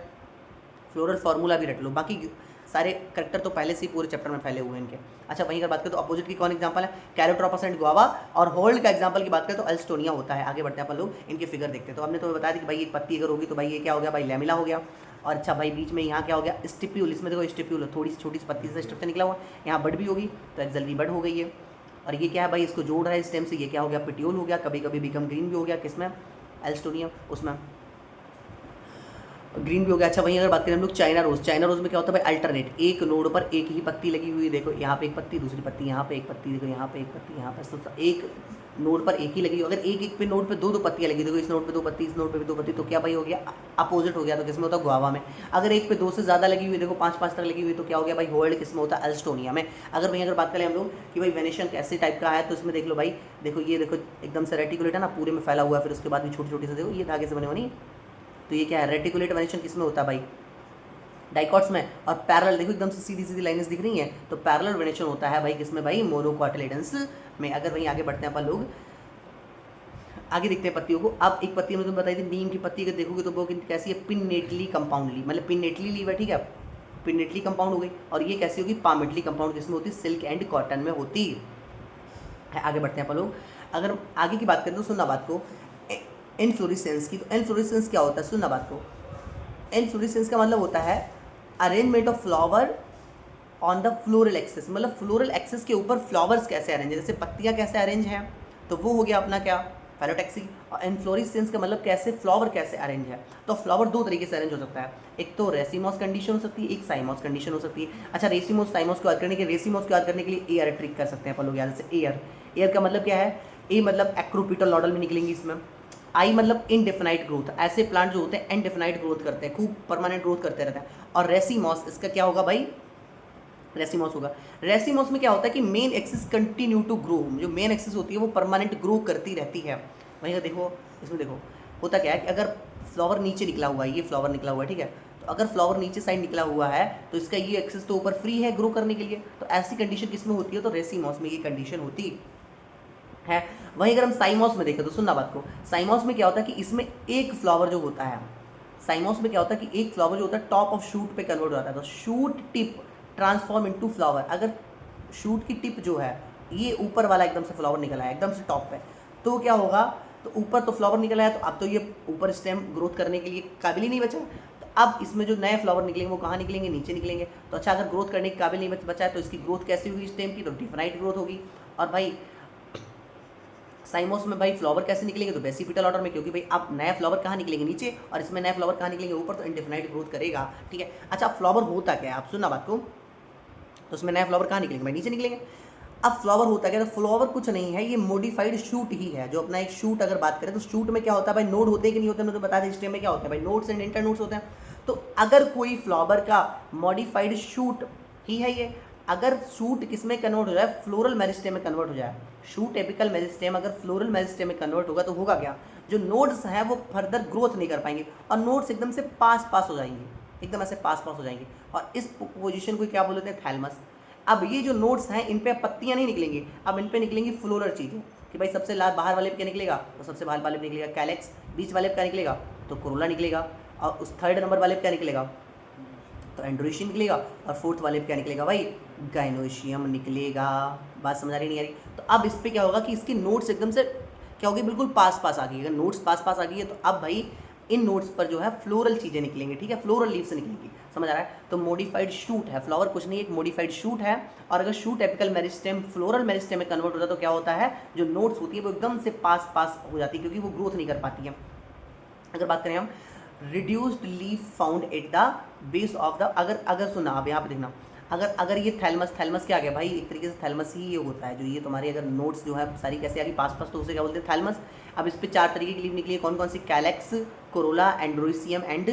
फ्लोरल फार्मूला भी रट लो, बाकी सारे करेक्टर तो पहले से ही पूरे चैप्टर में फैले हुए हैं इनके। अच्छा, वहीं अगर बात करें तो अपोजिट की कौन एग्जांपल है, कैरोट्रोपस एंड गुआवा। और होल्ड का एग्जांपल की बात करें तो एल्स्टोनिया होता है। आगे बढ़ते हैं अपन लोग, इनके फिगर देखते हैं। तो हमने तुम्हें बताया था कि भाई ये पत्ती अगर होगी तो भाई ये क्या हो गया भाई, लैमिला हो गया। और अच्छा भाई बीच में यहाँ क्या हो गया, स्टिप्यूल। इसमें देखो स्टिप्यूल, थोड़ी सी छोटी सी पत्ती से स्ट्रक्चर निकला हुआ, यहाँ बड भी होगी तो एक्सलरी बड हो गई है। और ये क्या है भाई, इसको जोड़ रहा है स्टेम से, ये क्या हो गया, पिट्यूल हो गया। कभी कभी बिकम ग्रीन भी हो गया, किसमें, एल्स्टोनियम, उसमें ग्रीन भी हो गया। अच्छा, वहीं अगर बात करें हम लोग चाइना रोज, चाइना रोज में क्या होता है भाई, अल्टरनेट, एक नोड पर एक ही पत्ती लगी हुई है। देखो यहाँ पे एक पत्ती, दूसरी पत्ती यहाँ पे एक पत्ती, देखो यहाँ पे एक पत्ती, यहाँ पे एक नोड पर एक ही लगी हुई। अगर एक एक पे नोड पे दो दो पत्तियाँ लगी, देखो इस नोड पे दो पत्ती, इस नोड पे भी दो पत्ती, तो क्या भाई हो गया, अपोजिट हो गया। तो किसमें होता है, गुआवा में। अगर एक पे दो से ज़्यादा लगी हुई, देखो पाँच पाँच तक लगी हुई, तो क्या हो गया भाई, होल्ड किसमें होता है, एल्स्टोनिया में। अगर वहीं अगर बात करें हम लोग कि भाई वेनेशियन कैसे टाइप का है, तो इसमें देख लो भाई, देखो ये देखो एकदम से रेटिकुलेट है ना, पूरे में फैला हुआ है, फिर उसके बाद भी छोटी छोटी से देखो ये धागे से बने बनी, तो ये क्या है, रेटिकुलेट वेनेशियन किसमें होता है भाई, डाइकॉट्स में। और पैरेलल देखो एकदम से सीधी सीधी लाइनें दिख रही हैं, तो पैरेलल वेनेशन होता है भाई किसमें भाई, मोनोकोटिलेडन्स में। अगर वहीं आगे बढ़ते हैं अपन लोग, आगे देखते हैं पत्तियों को। अब एक पत्ती में तुम्हें बताई थी, नीम की पत्ती अगर देखोगे तो वो कैसी है, पिन्नेटली कंपाउंडली, मतलब पिन्नेटली लीव है, ठीक है, पिन्नेटली कंपाउंड हो गई। और ये कैसी होगी, पामेटली कंपाउंड, जिसमें होती है सिल्क एंड कॉटन में होती है। आगे बढ़ते हैं अपन लोग, अगर आगे की बात करें तो सुनना बात को, इनफ्लोरेसेंस की। तो इनफ्लोरेसेंस क्या होता है, सुनना बात को, इनफ्लोरेसेंस का मतलब होता है arrangement of flower on the floral axis, मतलब फ्लोरल एक्सेस के ऊपर फ्लावर्स कैसे अरेंज है, जैसे पत्तियां कैसे अरेंज हैं, तो वो हो गया अपना क्या, फाइलोटैक्सी। और इनफ्लोरेसेंस का मतलब कैसे फ्लावर कैसे अरेंज है, तो फ्लावर दो तरीके से अरेंज हो सकता है, एक तो रेसिमोस कंडीशन हो सकती है, एक साइमोस कंडीशन हो सकती है। अच्छा, रेसिमोस साइमोस को याद करने के, रेसिमोस को याद करने के लिए एयर ट्रिक कर सकते हैं अपन लोग याद से, एयर। एयर का मतलब क्या है, ए मतलब एक्रोपिटल नॉडल में निकलेंगी इसमें, आई मतलब इनडेफिनाइट ग्रोथ, ऐसे प्लांट जो होते हैं इनडेफिनाइट ग्रोथ करते हैं, खूब परमानेंट ग्रोथ करते रहते हैं। और रेसिमॉस, इसका क्या होगा भाई, रेसिमॉस होगा। रेसिमॉस में क्या होता है कि main axis continue to grow, जो मेन एक्सिस होती है वो परमानेंट ग्रो करती रहती है। वहीं देखो, इसमें देखो होता क्या है कि अगर फ्लावर नीचे निकला हुआ है, ये फ्लावर निकला हुआ है, ठीक है, तो अगर फ्लावर नीचे साइड निकला हुआ है तो इसका ये एक्सिस तो ऊपर फ्री है ग्रो करने के लिए, तो ऐसी कंडीशन किसमें होती है, तो रेसिमॉस में ये कंडीशन होती है। वहीं अगर हम साइमॉस में देखें तो सुनना बात को, साइमॉस में क्या होता है कि इसमें एक फ्लावर जो होता है, साइमॉस में क्या होता है कि एक फ्लावर जो होता है टॉप ऑफ शूट पे कन्वर्ट हो जाता है, तो shoot tip transform into flower. अगर शूट की टिप जो है ये ऊपर वाला एकदम से फ्लावर निकला है एकदम से टॉप पे, तो क्या होगा, तो ऊपर तो फ्लावर निकला है, तो अब तो ये ऊपर स्टेम ग्रोथ करने के लिए काबिल ही नहीं बचा, तो अब इसमें जो नए फ्लावर निकलेंगे वो कहाँ निकलेंगे, नीचे निकलेंगे। तो अच्छा, अगर ग्रोथ करने के काबिल नहीं बचा है तो इसकी ग्रोथ कैसी होगी स्टेम की, तो डिफाइनाइट ग्रोथ होगी। और भाई साइमोस में भाई फ्लावर कैसे निकलेंगे, तो बेसिपिटल ऑर्डर में, क्योंकि भाई अब नया फ्लावर कहाँ निकलेंगे, नीचे, और इसमें नया फ्लावर कहाँ निकलेंगे, ऊपर, तो इनडिफिनाइट ग्रोथ करेगा। ठीक है। अच्छा, फ्लावर होता क्या है, आप सुनना बात को, तो उसमें नया फ्लावर कहाँ निकलेंगे भाई, नीचे निकलेंगे। अब फ्लावर होता क्या है, तो फ्लावर कुछ नहीं है, ये मॉडिफाइड शूट ही है। जो अपना एक शूट अगर बात करें तो शूट में क्या होता है भाई, नोड होते हैं कि नहीं होते हैं, तो बता दें स्टेम में क्या होता है भाई, नोड्स एंड इंटर नोड्स होते हैं। तो अगर कोई फ्लावर का मॉडिफाइड शूट ही है ये, अगर शूट किसमें कन्वर्ट हो जाए, फ्लोरल मेरिस्टेम में कन्वर्ट हो जाए, शूट एपिकल मेरिस्टेम अगर फ्लोरल मेरिस्टेम में कन्वर्ट होगा तो होगा क्या, जो नोड्स हैं वो फर्दर ग्रोथ नहीं कर पाएंगे और नोड्स एकदम से पास पास हो जाएंगे, एकदम ऐसे पास पास हो जाएंगे, और इस पोजीशन को क्या बोलते हैं, थैलमस। अब ये जो नोड्स हैं इन पे पत्तियां नहीं निकलेंगी, अब इन पे निकलेंगी फ्लोरल चीज़ें, कि भाई सबसे बाहर वाले पे क्या निकलेगा, तो सबसे बाहर वाले पे निकलेगा कैलेक्स, बीच वाले पे क्या निकलेगा, तो कोरोला निकलेगा, और उस थर्ड नंबर वाले पे क्या निकलेगा, तो एंड्रोशियम निकलेगा, और फोर्थ वाले पे क्या निकलेगा भाई, गाइनोशियम निकलेगा। बात समझ आ रही नहीं आ रही। तो अब इस पर क्या होगा कि इसकी नोट्स एकदम से क्या होगी, बिल्कुल पास पास आ गई। अगर नोट्स पास पास आ गई है तो अब भाई इन नोट्स पर जो है फ्लोरल चीज़ें निकलेंगी। ठीक है, फ्लोरल लीव से निकलेंगी, समझ आ रहा है। तो मॉडिफाइड शूट है, फ्लावर कुछ नहीं, एक मॉडिफाइड शूट है। और अगर shoot apical meristem floral meristem में कन्वर्ट होता है तो क्या होता है, जो नोट्स होती है वो एकदम से पास पास हो जाती है, क्योंकि वो ग्रोथ नहीं कर पाती है। अगर बात करें हम reduced leaf found at the base of the, अगर सुना आप यहाँ पे देखना, अगर ये थैलमस क्या आ गया भाई, एक तरीके से थैलमस ही ये होता है, जो ये तुम्हारी अगर नोट्स जो है सारी कैसे आ गई पास पास, तो उसे क्या बोलते हैं, थैलमस। अब इस पे 4 तरीके की लीफ निकली है, कौन कौन सी, calyx, corolla, androecium and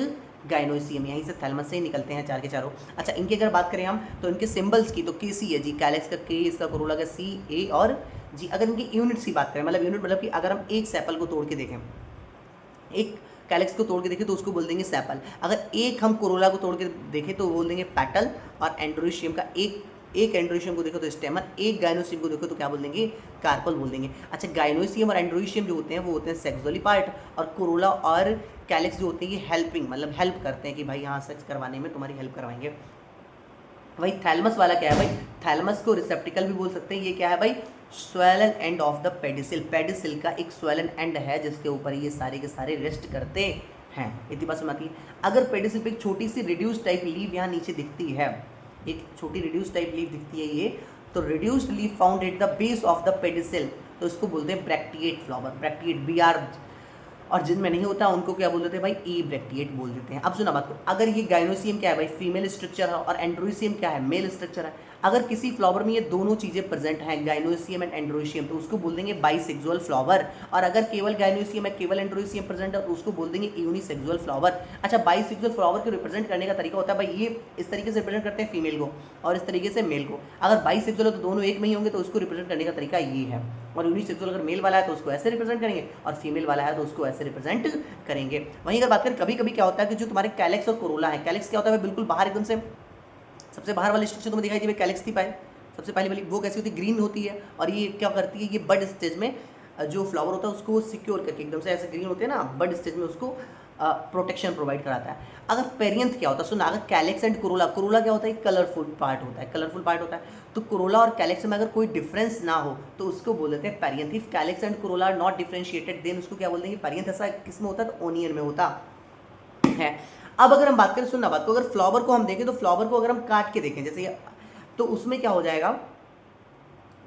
gynoecium, यहीं से थैलमस से ही निकलते हैं 4 के चारों। अच्छा, इनकी अगर बात करें हम तो इनके सिंबल्स की, तो के सी है जी, कैलेक्स का के, इसका कोरोला का सी, ए और जी। अगर इनकी यूनिट्स की बात करें, मतलब यूनिट मतलब कि अगर हम एक सैपल को तोड़ के देखें, एक कैलेक्स को तोड़ के देखें तो उसको बोल देंगे सैपल। अगर एक हम कोरोला को तोड़ के देखें तो बोल देंगे पैटल, और एंड्रोशियम का एक एंड्रोशियम को देखो तो स्टेमन, एक गाइनोसियम को देखो तो क्या बोल देंगे, कार्पल बोल देंगे। अच्छा, गाइनोसियम और एंड्रोशियम जो होते हैं वो होते हैं सेक्सुअली पार्ट, और कोरोला और कैलेक्स जो होते हैं ये हेल्पिंग, मतलब हेल्प करते हैं कि भाई हाँ सेक्स करवाने में तुम्हारी हेल्प करवाएंगे। भाई थैलमस वाला क्या है भाई, थैलमस को रिसेप्टिकल भी बोल सकते हैं। ये क्या है भाई, swollen and of the pedicel, pedicel का एक स्वेलन एंड है जिसके ऊपर ये सारे के सारे रेस्ट करते हैं। इतनी बात समझती है। अगर पेडिसिल पे एक छोटी सी रिड्यूस टाइप लीव यहाँ नीचे दिखती है, एक छोटी रिड्यूस टाइप लीव दिखती है ये, तो reduced leave found at the base of the pedicel, तो इसको बोलते हैं ब्रैक्टिएट फ्लावर, ब्रैक्टिएट BR। और जिनमें नहीं होता उनको क्या बोल देते हैं भाई, ई ब्रैक्टिएट बोल देते हैं। अब सुना बात को, अगर ये गाइनोसियम क्या है भाई, फीमेल स्ट्रक्चर है, और एंड्रोसियम क्या है, मेल स्ट्रक्चर है। अगर किसी फ्लावर में ये दोनों चीज़ें प्रेजेंट हैं, गाइनोसियम एंड एंड्रोसियम, तो उसको बोल देंगे बाइसेक्सुअल फ्लावर। और अगर केवल गाइनोसियम है, केवल एंड्रोसियम प्रेजेंट है, तो उसको बोल देंगे यूनिसेक्सुअल फ्लावर। अच्छा, बाइसेक्सुअल फ्लावर को रिप्रेजेंट करने का तरीका होता है भाई, ये इस तरीके से रिप्रेजेंट करते हैं फीमेल को, और इस तरीके से मेल को। अगर बाइसेक्सुअल है तो दोनों एक में ही होंगे, तो उसको रिप्रेजेंट करने का तरीका ये है। और यूनिसेक्सुअल अगर मेल वाला है तो उसको ऐसे रिप्रेजेंट करेंगे, और फीमेल वाला है तो उसको ऐसे रिप्रेजेंट करेंगे। वहीं अगर बात करें, कभी कभी क्या होता है कि जो तुम्हारे कैलेक्स और कोरोला है, कैलेक्स क्या होता है बिल्कुल बाहर एकदम से, सबसे बाहर वाली स्ट्रक्चर तुम्हें दिखाई दी कैलेक्स थी पाए, सबसे पहली वाली वो कैसी होती है, ग्रीन होती है। और ये क्या करती है, ये बड स्टेज में जो फ्लावर होता है उसको सिक्योर करके एकदम से ऐसे ग्रीन होते हैं ना, बड स्टेज में उसको प्रोटेक्शन प्रोवाइड कराता है। अगर पेरियंथ क्या होता है, सुना, अगर कैलेक्स एंड कोरोला, कोरोला क्या होता है, कलरफुल पार्ट होता है, कलरफुल पार्ट होता है। तो कोरोला और कैलेक्स में अगर कोई डिफरेंस ना हो तो उसको बोल देते हैं perianth. If calyx and corolla are not differentiated then उसको क्या बोल देंगे, पेरियंथ। ऐसा किस में होता है, तो ओनियन में होता है। अब अगर हम बात करें, सुनना बात को, अगर फ्लावर को हम देखें तो फ्लावर को अगर हम काट के देखें जैसे, तो उसमें क्या हो जाएगा,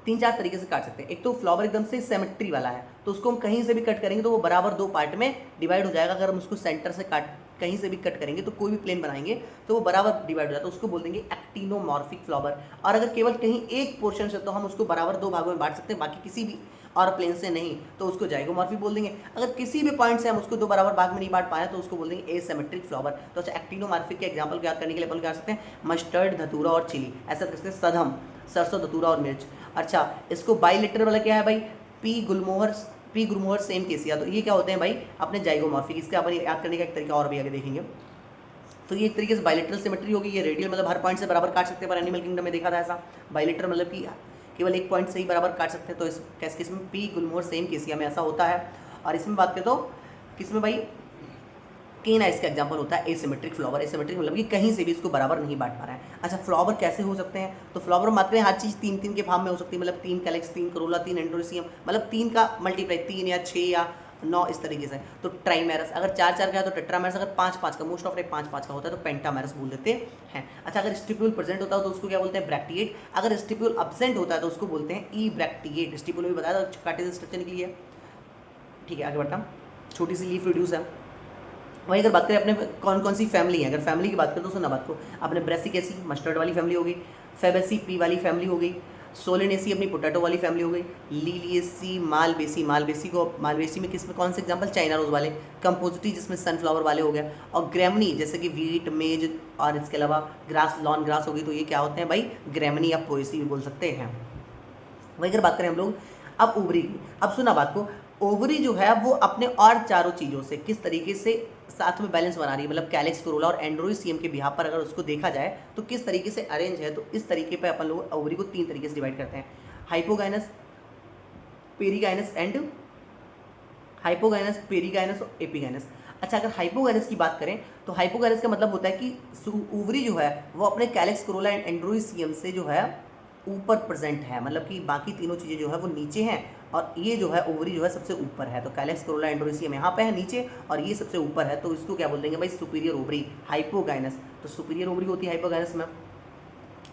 3-4 तरीके से काट सकते हैं। एक तो फ्लावर एकदम से सिमेट्री वाला है, तो उसको हम कहीं से भी कट करेंगे तो वो बराबर 2 पार्ट में डिवाइड हो जाएगा। अगर हम उसको सेंटर से कहीं से भी कट करेंगे तो कोई भी प्लेन बनाएंगे तो वो बराबर डिवाइड हो जाता है, तो उसको बोल देंगे एक्टिनोमॉर्फिक फ्लावर। और अगर केवल कहीं एक पोर्शन से, तो हम उसको बराबर 2 भागों में बांट सकते हैं, बाकी किसी भी और प्लेन से नहीं, तो उसको जाइगोमॉर्फिक बोल देंगे। अगर किसी भी पॉइंट से हम उसको 2 बराबर भाग में नहीं बांट पाए तो उसको बोल देंगे एसिमेट्रिक फ्लावर। तो अच्छा, एक्टिनोमॉर्फिक के एग्जांपल याद करने के लिए अपन क्या कर सकते हैं, मस्टर्ड, धतूरा और चिली, ऐसा कर सकते हैं, सधम, सरसों, धतूरा और मिर्च। अच्छा, इसको बाइलेटरल वाला क्या है भाई, पी गुलमोहर सेम केसिया, तो ये क्या होते हैं भाई, अपने जाइगोमॉर्फिक। इसका अपन याद करने का एक तरीका और भी आगे देखेंगे। तो ये एक तरीके से बाइलेटरल सिमेट्री होगी। ये रेडियल मतलब हर पॉइंट से बराबर काट सकते हैं, पर एनिमल किंगडम में देखा था ऐसा। बाइलेटरल मतलब कि केवल एक पॉइंट से ही बराबर काट सकते हैं, तो इस केस में पी गुलमोहर सेम केसिया में ऐसा होता है। और इसमें बात करें तो किसमें भाई, केना इसका एग्जांपल होता है एसिमेट्रिक फ्लावर। एसिमेट्रिक मतलब कि कहीं से भी इसको बराबर नहीं बांट पा रहा है। अच्छा, फ्लावर कैसे हो सकते हैं, तो फ्लावर मात्रा हर चीज़ 3-3 के फॉर्म में हो सकती है, मतलब 3 कैलेक्स, 3 कोरोला, 3 एंड्रोसियम, मतलब 3 का मल्टीप्लाई 3 या 6 या 9 इस तरीके से। तो ट्राइमेरस, अगर 4 का है तो टेट्रामेरस, अगर 5 का, मोस्ट ऑफ टाइम 5 का होता है तो पेंटामेरस बोल देते हैं। अच्छा, अगर स्टिप्यूल प्रेजेंट होता है तो उसको क्या बोलते हैं? ब्रैक्टिएट। अगर स्टिप्यूल अब्सेंट होता है तो उसको बोलते हैं ई ब्रैक्टिएट। स्टिप्यूल में बताया था कांटे से स्ट्रक्चर निकली है। ठीक है, आगे बढ़ता, छोटी सी लीफ रिड्यूस है। वहीं अगर बात करें अपने कौन कौन सी फैमिली है, अगर फैमिली की बात करें तो सुनना बात को, अपने ब्रेसिकेसी मस्टर्ड वाली फैमिली हो गई, फेबेसी पी वाली फैमिली हो गई, सोलेनेसी अपनी पोटैटो वाली फैमिली हो गई, लीलियसी मालबेसी, मालबेसी में किसमें कौन से एग्जांपल? चाइना रोज वाले, कंपोजिटी जिसमें सनफ्लावर वाले हो गए, और ग्रेमनी जैसे कि वीट मेज और इसके अलावा ग्रास, लॉन ग्रास हो गई, तो ये क्या होते हैं भाई? ग्रेमनी या पोएसी भी बोल सकते हैं। वही अगर बात करें हम लोग अब ओवरी की, अब सुना बात को, ओवरी जो है वो अपने और चारों चीज़ों से किस तरीके से साथ में बैलेंस बना रही है, मतलब कैलिक्स, कोरोला और एंड्रोइसियम के बिहार पर अगर उसको देखा जाए तो किस तरीके से अरेंज है, तो इस तरीके पे अपन लोग ओवरी को 3 तरीके से डिवाइड करते हैं, hypogynous, perigynous and hypogynous, perigynous और एपिगाइनस। अच्छा, अगर हाइपोगाइनस की बात करें तो हाइपोगाइनस का मतलब होता है कि ओवरी जो है वो अपने कैलिक्स, कोरोला एंड एंड्रोइसियम से जो है ऊपर प्रेजेंट है, मतलब कि बाकी तीनों चीज़ें जो है वो नीचे हैं और ये जो है ओवरी जो है सबसे ऊपर है। तो कैलिक्स, कोरोला, एंड्रोइसियम यहाँ पे है नीचे और ये सबसे ऊपर है, तो इसको क्या बोल देंगे भाई? Superior ovary, hypogynous. तो सुपीरियर ओवरी होती है हाइपोगाइनस में,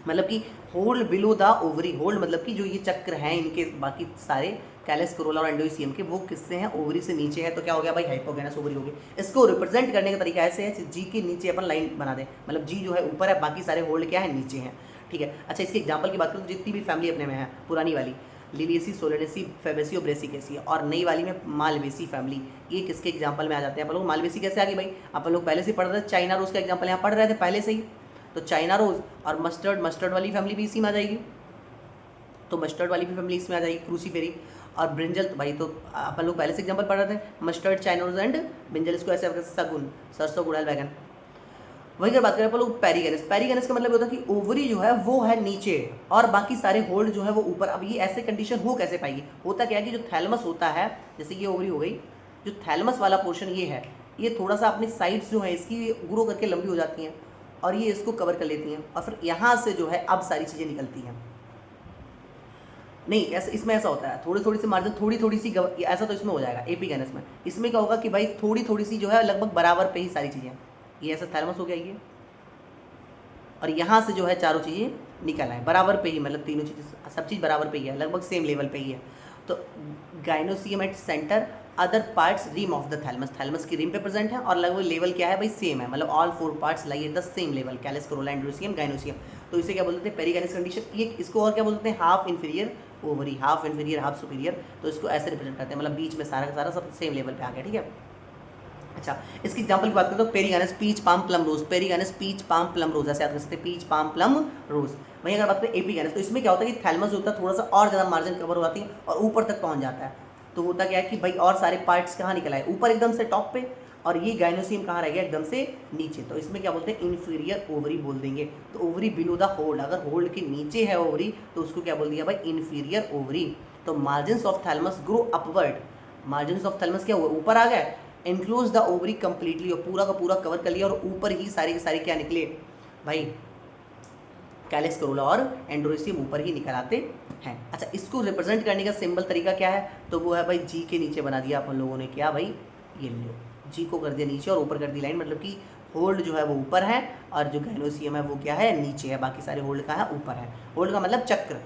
मतलब कि hold below the ovary, hold मतलब कि जो ये चक्र हैं इनके बाकी सारे कैलिक्स, कोरोला और एंडोइसियम के, वो किससे हैं? ओवरी से नीचे है, तो क्या हो गया भाई? हाइपोगाइनस ओवरी हो गई। इसको रिप्रेजेंट करने का तरीका ऐसे है, जी के नीचे अपन लाइन बना दें, मतलब जी जो है ऊपर है, बाकी सारे होल्ड क्या है? नीचे हैं। ठीक है। अच्छा, इसके एग्जाम्पल की बात करें तो जितनी भी फैमिली अपने में है, पुरानी वाली लिलियसी, सोलेनेसी, फेबेसी और ब्रेसिकेसी, और नई वाली में मालवेसी फैमिली, ये किसके एग्जाम्पल में आ जाते हैं? अपन लोग मालवेसी कैसे आ गई भाई? अपन लोग पहले से पढ़ रहे थे, चाइना रोज का एग्जाम्पल यहाँ पढ़ रहे थे पहले से ही, तो चाइना रोज और मस्टर्ड वाली फैमिली भी इसी में आ जाएगी, तो मस्टर्ड वाली भी फैमिली इसमें आ जाएगी, क्रूसीफेरी और ब्रिंजल। तो भाई तो अपन लोग पहले से एग्जाम्पल पढ़ रहे थे, mustard, China rose and brinjal, इसको ऐसे सगुन, सरसों, गुड़हल, बैगन। वही अगर बात करें अपन लोग पेरिगेनस, पेरिगेनस का मतलब होता है कि ओवरी जो है वो है नीचे और बाकी सारे होल्ड जो है वो ऊपर। अब ये ऐसे कंडीशन हो कैसे पाएगी? होता क्या है कि जो थैलमस होता है, जैसे ये ओवरी हो गई, जो थैलमस वाला पोर्शन ये है, ये थोड़ा सा अपनी साइड्स जो है इसकी ग्रो करके लंबी हो जाती हैं और ये इसको कवर कर लेती हैं और फिर यहाँ से जो है अब सारी चीज़ें निकलती हैं। नहीं, ऐसा इसमें ऐसा होता है, थोड़ी थोड़ी सी मार्जिन, थोड़ी थोड़ी सी ऐसा तो इसमें हो जाएगा एपिगेनस में। इसमें क्या होगा कि भाई थोड़ी थोड़ी सी जो है लगभग बराबर पे ही सारी चीज़ें, ये ऐसा थैलमस हो गया ये, और यहाँ से जो है चारों चीज़ें निकल आए बराबर पे ही, मतलब तीनों चीज़ें सब चीज़ बराबर पे ही है, लगभग सेम लेवल पे ही है। तो gynoecium at centre, other parts rim of the thalamus, thalamus की रिम पे प्रेजेंट है और लगभग लेवल क्या है भाई? सेम है, मतलब all 4 parts lie at the same level, calyx, Corolla, androecium, gynoecium. तो इसे क्या बोलते हैं? पेरिगेनस कंडीशन। ये इसको और क्या बोलते हैं? Half inferior ovary, half inferior, half superior. तो इसको ऐसे रिप्रेजेंट करते हैं, मतलब बीच में सारा का सारा सब सेम लेवल पे आ गया। ठीक है। अच्छा, इसकी एग्जांपल की बात करें तो पेरिगानस, पीच, पाम, प्लम, रोज, पेरिगानस, पीच, पाम, प्लम, रोज, ऐसे याद कर सकते हैं, पीच, पाम, प्लम, रोज। वहीं अगर बात करें एपिगानस, तो इसमें क्या होता है कि थैलमस होता है थोड़ा सा और ज़्यादा मार्जिन कवर हो जाती है और ऊपर तक पहुंच जाता है। तो होता क्या है कि भाई और सारे पार्ट्स कहाँ निकल आए? ऊपर एकदम से टॉप पे, और ये गाइनोसियम कहाँ रह गया? एकदम से नीचे। तो इसमें क्या बोलते हैं? इन्फीरियर ओवरी बोल देंगे। तो ओवरी बिलो द होल्ड, अगर होल्ड के नीचे है ओवरी तो उसको क्या बोल दिया भाई? Inferior ovary. तो margin of thalamus grow upward, margin of thalamus क्या हुआ? ऊपर आ गए, एनक्लोज द ओवरी कंप्लीटली, और पूरा का पूरा कवर कर लिया और ऊपर ही सारी की सारी क्या निकले भाई? कैलिक्स, कोरोला और एंड्रोसियम ऊपर ही निकल आते हैं। अच्छा, इसको रिप्रेजेंट करने का सिंबल तरीका क्या है? तो वो है भाई जी के नीचे बना दिया अपन लोगों ने, क्या भाई? ये लो, जी को कर दिया नीचे और ऊपर कर दी लाइन, मतलब कि होल्ड जो है वो ऊपर है और जो गाइनोसियम है वो क्या है? नीचे है, बाकी सारे होल्ड का है ऊपर है। होल्ड का मतलब चक्र।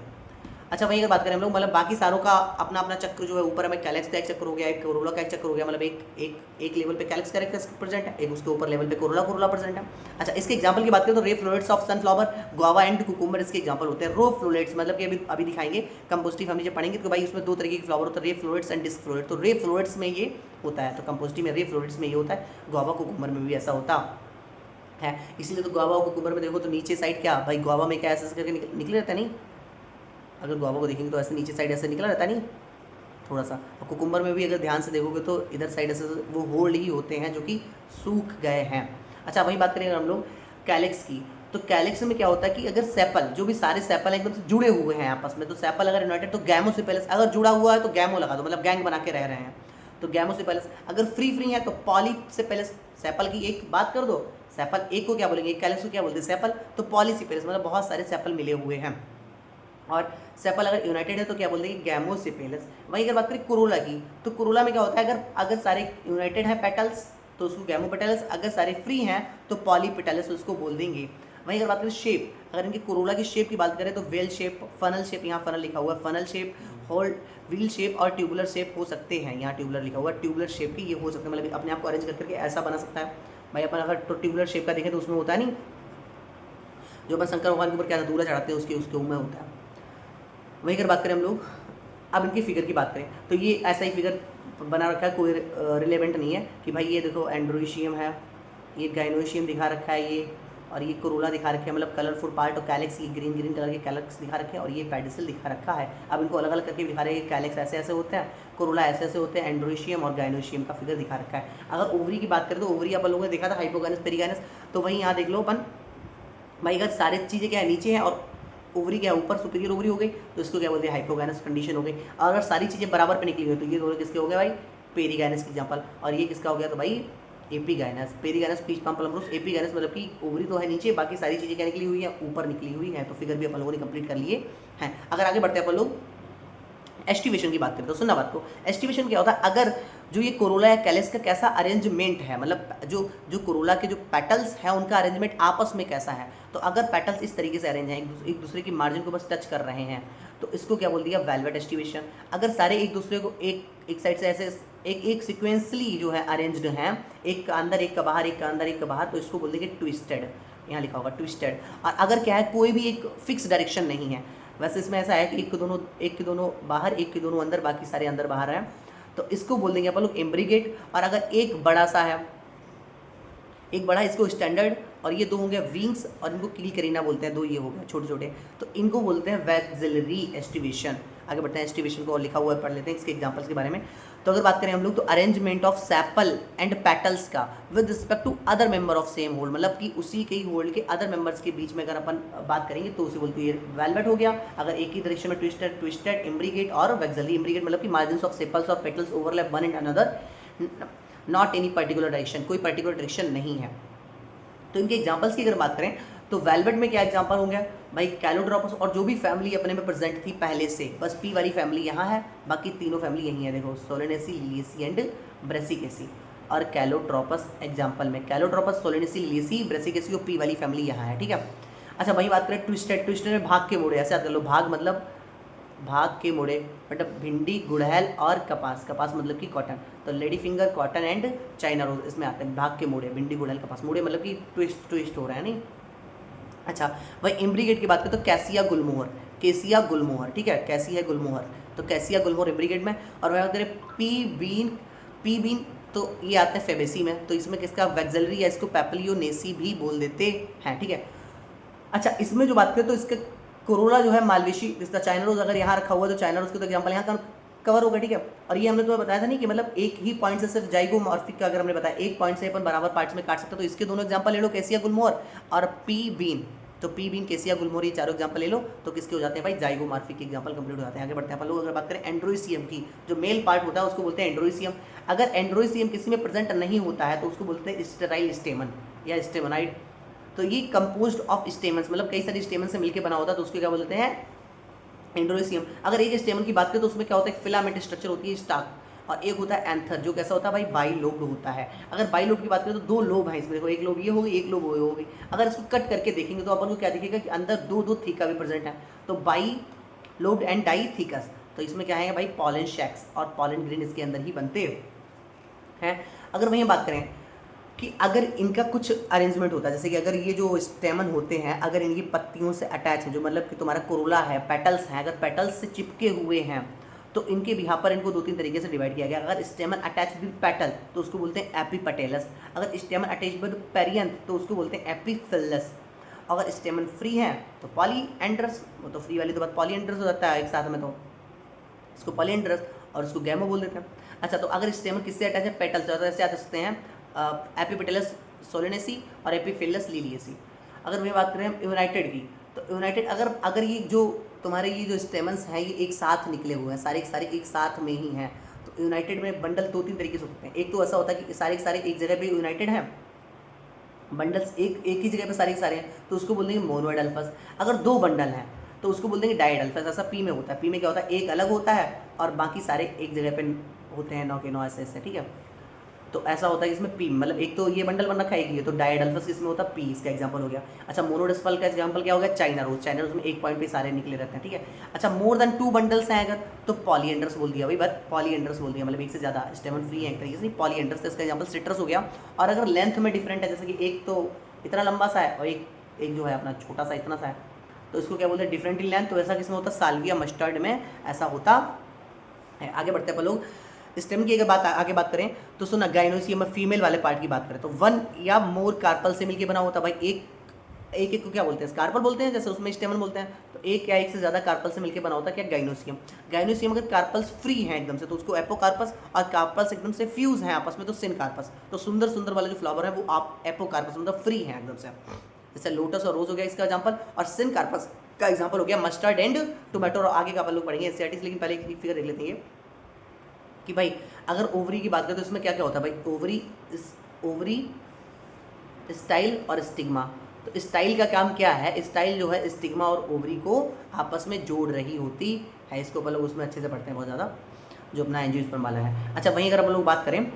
अच्छा, वहीं अगर बात करें हम लोग, मतलब बाकी सारों का अपना अपना चक्र जो है, ऊपर हमें कैलिक्स का एक चक्र हो गया, एक कोरोला का एक चक्र हो गया, मतलब एक लेवल पे कैलिक्स कैरेक्टर प्रेजेंट है, एक उसके ऊपर लेवल पे कोरोला प्रेजेंट है। अच्छा, इसके एग्जांपल की बात करें तो ray florets of sunflower, guava and cucumber इसके एग्जांपल होते हैं। रो फ्लोरेट्स मतलब कि अभी दिखाएंगे, कंपोस्टिव फैमिली जब पढ़ेंगे तो भाई उसमें 2 तरीके के फ्लावर होते हैं, ray florets and disc floret. तो रे फ्लोरेट्स में ये होता है, तो कंपोस्टिव में रे फ्लोरेट्स में ये होता है, गुआवा कुकुम्बर में भी ऐसा होता है। इसीलिए तो गुआवा और कुकुम्बर में देखो तो नीचे साइड क्या भाई? गुआवा में क्या ऐसे करके निकले रहता है, नहीं? अगर गुआवा को देखेंगे तो ऐसे नीचे साइड ऐसे निकला रहता नहीं थोड़ा सा, और कुकुम्बर में भी अगर ध्यान से देखोगे तो इधर साइड ऐसे वो होल्ड ही होते हैं जो कि सूख गए हैं। अच्छा, वही बात करेंगे हम लोग कैलिक्स की, तो कैलिक्स में क्या होता है कि अगर सेपल, जो भी सारे सेपल एकदम से जुड़े हुए हैं आपस में, तो सेपल अगर यूनाइटेड तो गैमो से पहले अगर जुड़ा हुआ है तो गैमो लगा दो, मतलब गैंग बना के रह रहे हैं, तो गैमो से पहले। अगर फ्री है तो पॉली से पहले सेपल की एक बात कर दो, सेपल एक को क्या बोलेंगे? एक कैलिक्स को क्या बोलते हैं? सेपल। तो पॉली से पहले मतलब बहुत सारे सेपल मिले हुए हैं। और सेपल अगर यूनाइटेड है तो क्या बोलते हैं, गैमोसेपेलस। वहीं अगर बात करें कोरोला की, तो कोरोला में क्या होता है, अगर अगर सारे यूनाइटेड हैं पेटल्स तो उसको गैमोपेटल्स, अगर सारे फ्री हैं तो पॉलीपेटल्स उसको बोल देंगे। वहीं अगर बात करें शेप, अगर इनकी कोरोला की शेप की बात करें तो वेल शेप, फनल शेप, यहाँ फनल लिखा हुआ है, funnel shape, whole wheel shape और ट्यूबुलर शेप हो सकते हैं। यहाँ ट्यूबुलर लिखा हुआ है, ट्यूबुलर शेप की ये हो सकते हैं, मतलब अपने आप को अरेंज करके ऐसा बना सकता है। भाई अपन अगर तो ट्यूबुलर शेप का देखें तो उसमें होता है नहीं, जो अपन शंकर भगवान के ऊपर क्या धतूरा चढ़ाते हैं उसके उसके में होता है। वहीं अगर बात करें हम लोग, अब इनकी फिगर की बात करें तो ये ऐसा ही फिगर बना रखा है, कोई रिलेवेंट नहीं है कि भाई ये देखो एंड्रोइशियम है, ये गाइनोशियम दिखा रखा है ये, और ये कोरोला दिखा रखे हैं, मतलब कलरफुल पार्ट, और कैलेक्स ये ग्रीन ग्रीन कलर के कैलेक्स दिखा रखे हैं, और ये पेडिसल दिखा रखा है। अब इनको अलग अलग करके दिखा रहे हैं, कैलेक्स ऐसे ऐसे होते हैं, कोरोला ऐसे ऐसे होते हैं, एंड्रोइशियम और गाइनोशियम का फिगर दिखा रखा है। अगर ओवरी की बात करें तो ओवरी अपन लोगों ने देखा था हाइपोगाइनस पेरिगाइनस, तो वहीं यहाँ देख लो अपन, भाई अगर सारी चीज़ें क्या है नीचे हैं और ओवरी क्या है ऊपर, सुपीरियर ओवरी हो गई, तो इसको क्या बोलते हैं, हाइपोगाइनस कंडीशन हो गई। और अगर सारी चीज़ें बराबर पे निकली हुई तो ये दोनों किसके हो गए भाई, पेरिगाइनस की एग्जाम्पल, और ये किसका हो गया तो भाई epigynous. Perigynous peach palm plum rose, epigynous मतलब कि ओवरी तो है नीचे, बाकी सारी चीज़ें क्या निकली हुई है, ऊपर निकली हुई है। तो फिगर भी अपन लोगों ने कंप्लीट कर लिए हैं। अगर आगे बढ़ते हैं अपन लोग एस्टिवेशन की बात करें तो सुनना बात को, एस्टिवेशन क्या होता है, अगर जो ये कोरोला या कैलिस का कैसा अरेंजमेंट है, मतलब जो जो कोरोला के जो पेटल्स हैं उनका अरेंजमेंट आपस में कैसा है, तो अगर पेटल्स इस तरीके से अरेंज हैं, एक दूसरे की मार्जिन को बस टच कर रहे हैं, तो इसको क्या बोल दिया, वेलवेट एस्टिवेशन। अगर सारे एक दूसरे को एक साइड से ऐसे एक सिक्वेंसली जो है अरेंज्ड हैं, एक का अंदर एक का बाहर, एक का अंदर एक का बाहर, तो इसको बोल देंगे ट्विस्टेड, यहाँ लिखा होगा ट्विस्टेड। और अगर क्या है, कोई भी एक फिक्स डायरेक्शन नहीं है, वैसे इसमें ऐसा है कि एक के दोनों बाहर, एक के दोनों अंदर, बाकी सारे अंदर बाहर हैं, तो इसको बोल देंगे अपन लोग एम्ब्रिगेट। और अगर एक बड़ा सा है, एक बड़ा इसको स्टैंडर्ड, और ये दो होंगे विंग्स, और इनको कील करीना बोलते हैं, दो ये हो गए छोटे छोटे, तो इनको बोलते हैं वैक्सिलरी एस्टिवेशन। आगे बढ़ते हैं, एस्टिवेशन को और लिखा हुआ है पढ़ लेते हैं इसके एग्जांपल्स के बारे में। तो अगर बात करें हम लोग तो arrangement of sepal and petals का with respect to other member of same whorl, मतलब कि उसी के ही होल्ड के अदर मेंबर्स के बीच में अगर अपन बात करेंगे तो उसे बोलते हैं वेलवेट हो गया। अगर एक ही डायरेक्शन में ट्विस्टेड, ट्विस्टेड, एम्ब्रिगेट और वैक्सिलरी। एम्ब्रिगेट मतलब कि मार्जिन्स ऑफ सेपल्स और petals overlap one and another, not any particular direction, कोई पर्टिकुलर डायरेक्शन नहीं है। तो इनके एग्जांपल्स की अगर बात करें तो वेलवेट में क्या एग्जांपल होंगे भाई, कैलोड्रोपस, और जो भी फैमिली अपने में प्रेजेंट थी पहले से, बस पी वाली फैमिली यहाँ है, बाकी तीनों फैमिली यहीं है, देखो सोलेनेसी, लिलिएसी एंड ब्रेसिकेसी। और कैलोट्रोपस एग्जांपल में कैलोट्रोपस, सोलेनेसी, लिलिएसी, ब्रेसिकेसी और पी वाली फैमिली यहाँ है, ठीक है। अच्छा वही बात करें ट्विस्टेड, ट्विस्टेड में भाग के मोड़े, ऐसे याद कर लो, भाग मतलब भाग के मोड़े, मतलब भिंडी, गुड़हल और कपास, कपास मतलब कि कॉटन, तो lady finger, cotton and China rose इसमें आते हैं। भाग के मोड़े, भिंडी, गुड़हल, कपास, मोड़े मतलब कि ट्विस्ट ट्विस्ट हो रहा है नहीं। अच्छा वही इम्ब्रिगेट की बात करें तो कैसिया गुलमोहर, केसिया गुलमोहर, ठीक है, कैसी है गुलमोहर, तो कैसिया गुलमोहर इम्ब्रिगेट में। और वह बात करें पी बीन तो ये आते हैं फेबेसी में, तो इसमें किसका वैक्सिलरी है, इसको पैपलियोनेसी भी बोल देते हैं, ठीक है। अच्छा इसमें जो बात करें तो इसके कोरोला जो है मालवेशी, जिसका चाइना रोज अगर यहाँ रखा हुआ है तो चाइना रोज का तो एग्जाम्पल यहाँ का कवर होगा, ठीक है। और ये हमने तुम्हें बताया था नहीं कि मतलब एक ही पॉइंट से सिर्फ जाइगोमॉर्फिक का, अगर हमने बताया एक पॉइंट से अपन बराबर पार्ट्स में काट सकते, तो इसके दोनों एग्जाम्पल ले लो, कैसिया गुलमोहर और पी बीन, तो पी बीन, केसिया गुलमोहर, ये चारों एग्जाम्पल ले लो, तो किसके हो जाते हैं भाई, जाइगोमॉर्फिक के एग्जाम्पल कंप्लीट हो जाते हैं। आगे बढ़ते हैं अपन लोग, अगर बात करें एंड्रोइसियम की, जो मेल पार्ट होता है उसको बोलते हैं एंड्रोइसियम। अगर एंड्रोइसियम किसी में प्रेजेंट नहीं होता है तो उसको बोलते हैं स्टेराइल स्टेमन या स्टेमनाइड। तो ये कंपोज्ड ऑफ स्टेमन्स, मतलब कई सारे स्टेमन से मिलकर बना होता है, तो उसको क्या बोलते हैं, एंड्रोइसियम। अगर एक स्टेमन की बात करें तो उसमें क्या होता है, फिलामेंट स्ट्रक्चर होती है, स्टाक, और एक होता है एंथर, जो कैसा होता है भाई, बाई लोब्ड होता है। अगर बाई लोब की बात करें तो दो लोब हैं इसमें, देखो एक लोब ये होगी, एक लोब वो होगी। अगर इसको कट करके देखेंगे तो अपन को क्या दिखेगा कि अंदर दो दो थीका भी प्रेजेंट है, तो बाई लोब्ड एंड डाई थीकस। तो इसमें क्या है भाई, पॉलन शैक्स और पॉलन ग्रेन इसके अंदर ही बनते हैं। अगर वहीं बात करें कि अगर इनका कुछ अरेंजमेंट होता है, जैसे कि अगर ये जो स्टेमन होते हैं अगर इनकी पत्तियों से अटैच है, जो मतलब कि तुम्हारा कोरोला है, पेटल्स हैं, अगर पेटल्स से चिपके हुए हैं तो इनके बिहार पर इनको दो तीन तरीके से डिवाइड किया गया। अगर स्टेमन अटैच विद पेटल तो उसको बोलते हैं एपीपेटेलस, अगर स्टेमन अटैच विद पेरियंथ तो उसको बोलते हैं एपीफिलस, अगर स्टेमन फ्री है तो पॉलीएंड्रस, वो तो फ्री वाली तो बात पॉलीएंड्रस हो जाता है एक साथ में, तो इसको पॉलीएंड्रस और उसको गैमो बोल देते हैं। अच्छा तो अगर स्टेमन किससे अटैच है, पेटल से, तो ऐसे आ सकते हैं एपीपेटेलस सोलेनेसी और एपीफिलस लिलिएसी। अगर मैं बात करें यूनाइटेड की, तो यूनाइटेड अगर ये जो तुम्हारे ये जो स्टेमन्स हैं ये एक साथ निकले हुए हैं, सारे के सारे एक साथ में ही हैं, तो यूनाइटेड में बंडल दो तीन तरीके से होते हैं। एक तो ऐसा होता है कि सारे के सारे एक जगह पे यूनाइटेड हैं, बंडल्स एक ही जगह पे सारे के सारे हैं, तो उसको बोलेंगे मोनोइडल्फस। अगर दो बंडल हैं तो उसको बोल देंगे डायडल्फस। ऐसा पी में होता है। पी में क्या होता है, एक अलग होता है और बाकी सारे एक जगह पे होते हैं, 9 के 9 ऐसे ऐसे, ठीक है। तो ऐसा होता है कि इसमें पी मतलब एक तो ये बंडल बन रखा है, एक ये, तो डायडल्फस किसमें होता है, पी, इसका एग्जांपल हो गया। अच्छा मोनोडिस्पल का एग्जांपल क्या हो गया, चाइना रोज। चाइना रोज में एक पॉइंट पे सारे निकले रहते हैं, ठीक है। अच्छा मोर देन 2 बंडल्स हैं अगर, तो पॉलीएंडर्स बोल दिया भाई, बात पॉलीएंडर्स बोल दिया, मतलब एक से ज़्यादा स्टेमन फ्री है एक तरीके से, पॉलीएंडर्स। इसका एग्जांपल सिट्रस हो गया। और अगर लेंथ में डिफरेंट है, जैसे कि एक तो इतना लंबा सा है और एक जो है अपना छोटा सा इतना सा है, तो इसको क्या बोलते हैं, डिफरेंट इन लेंथ। तो ऐसा किसमें होता है, साल्विया मस्टर्ड में ऐसा होता है। आगे बढ़ते हैं अपन लोग। स्टेम की अगर आगे बात करें तो सुना, गाइनोसियम में फीमेल वाले पार्ट की बात करें तो 1 या मोर कार्पल से मिलकर बना होता है भाई। एक को क्या बोलते हैं, स्कार्पल बोलते हैं, जैसे उसमें स्टेमन बोलते हैं। तो एक या एक से ज़्यादा कार्पल से मिलकर बना होता है क्या, गाइनोसियम। गाइनोसियम अगर कार्पल्स फ्री हैं एकदम से तो उसको एपोकार्पस, और कार्पल्स एकदम से फ्यूज हैं आपस में तो सिनकार्पस। तो सुंदर सुंदर वाले जो फ्लावर है वो आप एपोकार्पस मतलब फ्री हैं एकदम से, जैसे लोटस और रोज हो गया इसका एग्जाम्पल। और सिनकार्पस का एग्जाम्पल हो गया मस्टर्ड एंड टोमेटो। और आगे का अपन लोग पढ़ेंगे एनसीईआरटी, लेकिन पहले एक फिगर देख लेते हैं कि भाई अगर ओवरी की बात करें तो इसमें क्या क्या होता है भाई, ओवरी स्टाइल और स्टिग्मा। तो स्टाइल का काम क्या है, स्टाइल जो है स्टिग्मा और ओवरी को आपस में जोड़ रही होती है। इसको अपन लोग उसमें अच्छे से पढ़ते हैं बहुत ज़्यादा, जो अपना एंजियोस्पर्म वाला है। अच्छा वहीं अगर अपन लोग बात करें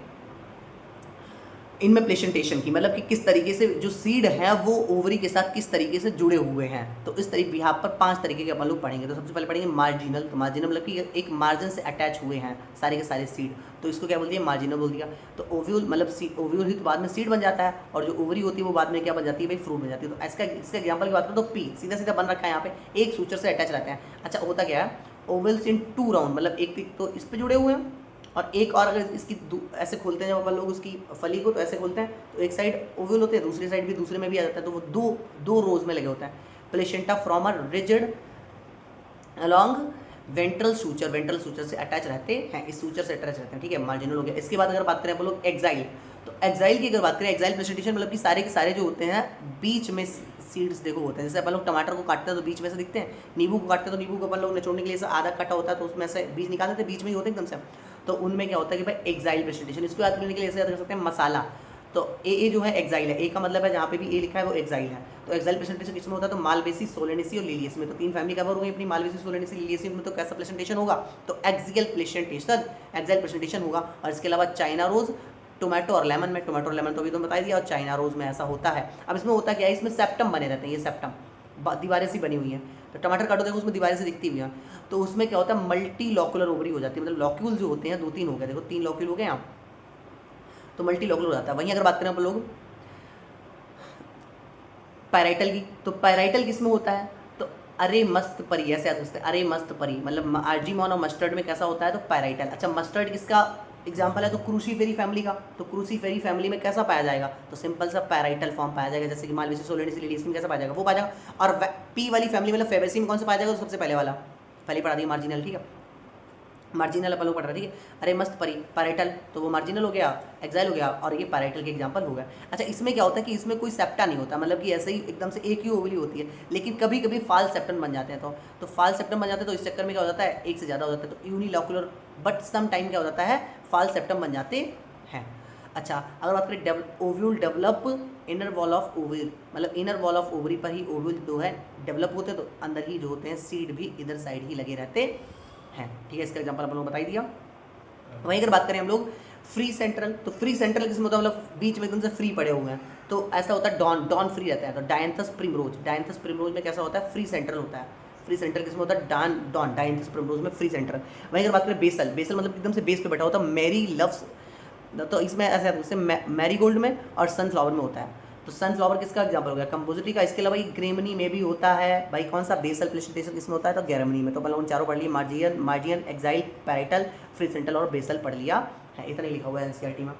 इनमें प्लेसेंटेशन की, मतलब कि किस तरीके से जो सीड है वो ओवरी के साथ किस तरीके से जुड़े हुए हैं, तो इस तरीके यहाँ पर 5 तरीके के अपन लोग पढ़ेंगे। तो सबसे पहले पढ़ेंगे मार्जिनल। तो मार्जिनल मतलब कि एक मार्जिन से अटैच हुए हैं सारे के सारे सीड, तो इसको क्या बोल दिया, मार्जिनल बोल दिया। तो ओव्यूल मतलब ओव्यूल ही तो बाद में सीड बन जाता है, और जो ओवरी होती है वो बाद में क्या बन जाती है भाई, फ्रूट बन जाती है। तो इसका एग्जाम्पल की बात करें तो पी सीधा सीधा बन रखा है यहाँ पे, एक सूचर से अटैच रहते हैं। अच्छा होता क्या है, ओवल्स इन 2 राउंड, मतलब एक तो इस पर जुड़े हुए हैं और एक और अगर इसकी ऐसे खोलते हैं जब अपन लोग उसकी फली को, तो ऐसे खोलते हैं तो एक साइड ओवल होते हैं, दूसरी साइड भी दूसरे में भी आ जाता है, तो वो दो रोज में लगे होते हैं। Placenta from a rigid along ventral suture से अटैच रहते हैं, इस सूचर से अटैच रहते हैं, ठीक है। मार्जिनल हो गया। इसके बाद अगर बात करें अपन लोग एक्साइल, तो एक्साइल की अगर बात करें, एक्साइल प्रेजेंटेशन मतलब कि सारे के सारे जो होते हैं बीच में सीड्स देखो होते हैं। जैसे अपन लोग टमाटर को काटते हैं तो बीच में से दिखते हैं, नींबू को काटते हैं तो नींबू को अपन लोग निचोड़ने के लिए से आधा कटा होता है तो उसमें से बीज निकाल देते हैं, बीच में ही होते हैं एकदम से। तो उनमें क्या होता है कि भाई एक्साइल प्रेजेंटेशन। इसको याद करने के लिए ऐसे याद कर सकते हैं मसाला। तो ए जो है एक्साइल है, ए का मतलब है जहाँ पे भी ए लिखा है वो एक्साइल है। तो एक्साइल प्रेजेंटेशन किसमें होता है, तो मालवेसी, सोलेनेसी और लिलियसी में। तो 3 फैमिली कवर हुई अपनी, मालवेसी, सोलेनेसी, लिलियसी में। तो कैसा प्रेजेंटेशन होगा, तो एक्सियल प्रेजेंटेशन होगा। और इसके अलावा चाइना रोज, टोमेटो और लेमन में, टोमेटो और लेमन तो अभी तो बता दिया, और चाइना रोज में ऐसा होता है। अब इसमें होता क्या है, इसमें सेप्टम बने रहते हैं, ये सेप्टम दीवारें सी बनी हुई हैं। तो टमाटर काटो देखो उसमें दीवारें से दिखती हुई हैं। तो उसमें क्या होता है, मल्टी लॉकुलर ओवरी हो जाती है, मतलब लॉक्यूल जो होते हैं 2-3 हो गए, देखो 3 लॉक्यूल हो गए यहाँ, तो मल्टी लॉकुलर हो जाता है। वहीं अगर बात करें आप लोग पैराइटल की, तो पैराइटल किसमें होता है, तो अरे मस्त परी, ऐसे याद रखते हैं, अरे मस्त परी मतलब आर्जीमॉन और मस्टर्ड में कैसा होता है, तो पैराइटल। अच्छा मस्टर्ड किसका एग्जाम्पल है, तो क्रूसीफेरी फैमिली का। तो क्रूसीफेरी फैमिली में कैसा पाया जाएगा, तो सिंपल सा पैराइटल फॉर्म पाया जाएगा, जैसे कि मालवेसी, सोलेनेसी, लिलियसी में कैसा पाया जाएगा, वो पाया जाएगा। और पी वाली फैमिली मतलब फेबेसी में कौन सा पाया जाएगा, तो सबसे पहले वाला, पहले पढ़ा दिया मार्जिनल, ठीक है। मार्जिनल अपन लोग पढ़ रहे हैं, ठीक है। अरे मस्त परी पैराइटल, तो वो मार्जिनल हो गया, एक्साइल हो गया, और ये पैराइटल के एग्जांपल हो गया। अच्छा इसमें क्या होता है कि इसमें कोई सेप्टा नहीं होता, मतलब कि ऐसे ही एकदम से एक ही ओवली होती है, लेकिन कभी कभी फाल सेप्टम बन जाते हैं। तो फाल सेप्टम बन जाते हैं, तो इस चक्कर में क्या हो जाता है, एक से ज़्यादा हो जाता है, तो यूनिलॉकुलर, बट सम टाइम क्या हो जाता है, फाल सेप्टम बन जाते हैं। अच्छा अगर बात करें ovule develop inner wall of ovary, मतलब इनर वॉल ऑफ ओवरी पर ही ओव्यूल जो है डेवलप होते हैं, तो अंदर ही जो होते हैं सीड भी इधर साइड ही लगे रहते हैं, ठीक है। इसका एग्जांपल अपन लोग बता दिया। वहीं अगर बात करें हम लोग फ्री सेंट्रल, तो फ्री सेंट्रल किसमें होता है, मतलब बीच में एकदम से फ्री पड़े हुए हैं, तो ऐसा होता है डॉन फ्री रहता है। तो डायंथस प्रिमरोज में कैसा होता है, फ्री सेंट्रल होता है। फ्री सेंट्रल किसमें होता है, डायंथस प्रिमरोज में फ्री सेंट्रल। वहीं अगर बात करें बेसल मतलब एकदम से बेस पे बैठा होता है, मैरी लव्स, तो इसमें ऐसे मैरीगोल्ड में और सनफ्लावर में होता है। तो सनफ्लावर किसका एग्जांपल हो गया, कंपोजिटी का। इसके अलावा ग्रेमनी में भी होता है भाई, कौन सा बेसल प्रेजेंटेशन किसमें होता है, तो गैरमनी में। तो अपन लोगों चारों पढ़ लिए, मार्जियन, एक्साइल, पैराइटल, फ्री सेंट्रल और बेसल पढ़ लिया है, इतना ही लिखा हुआ है एनसीईआरटी में।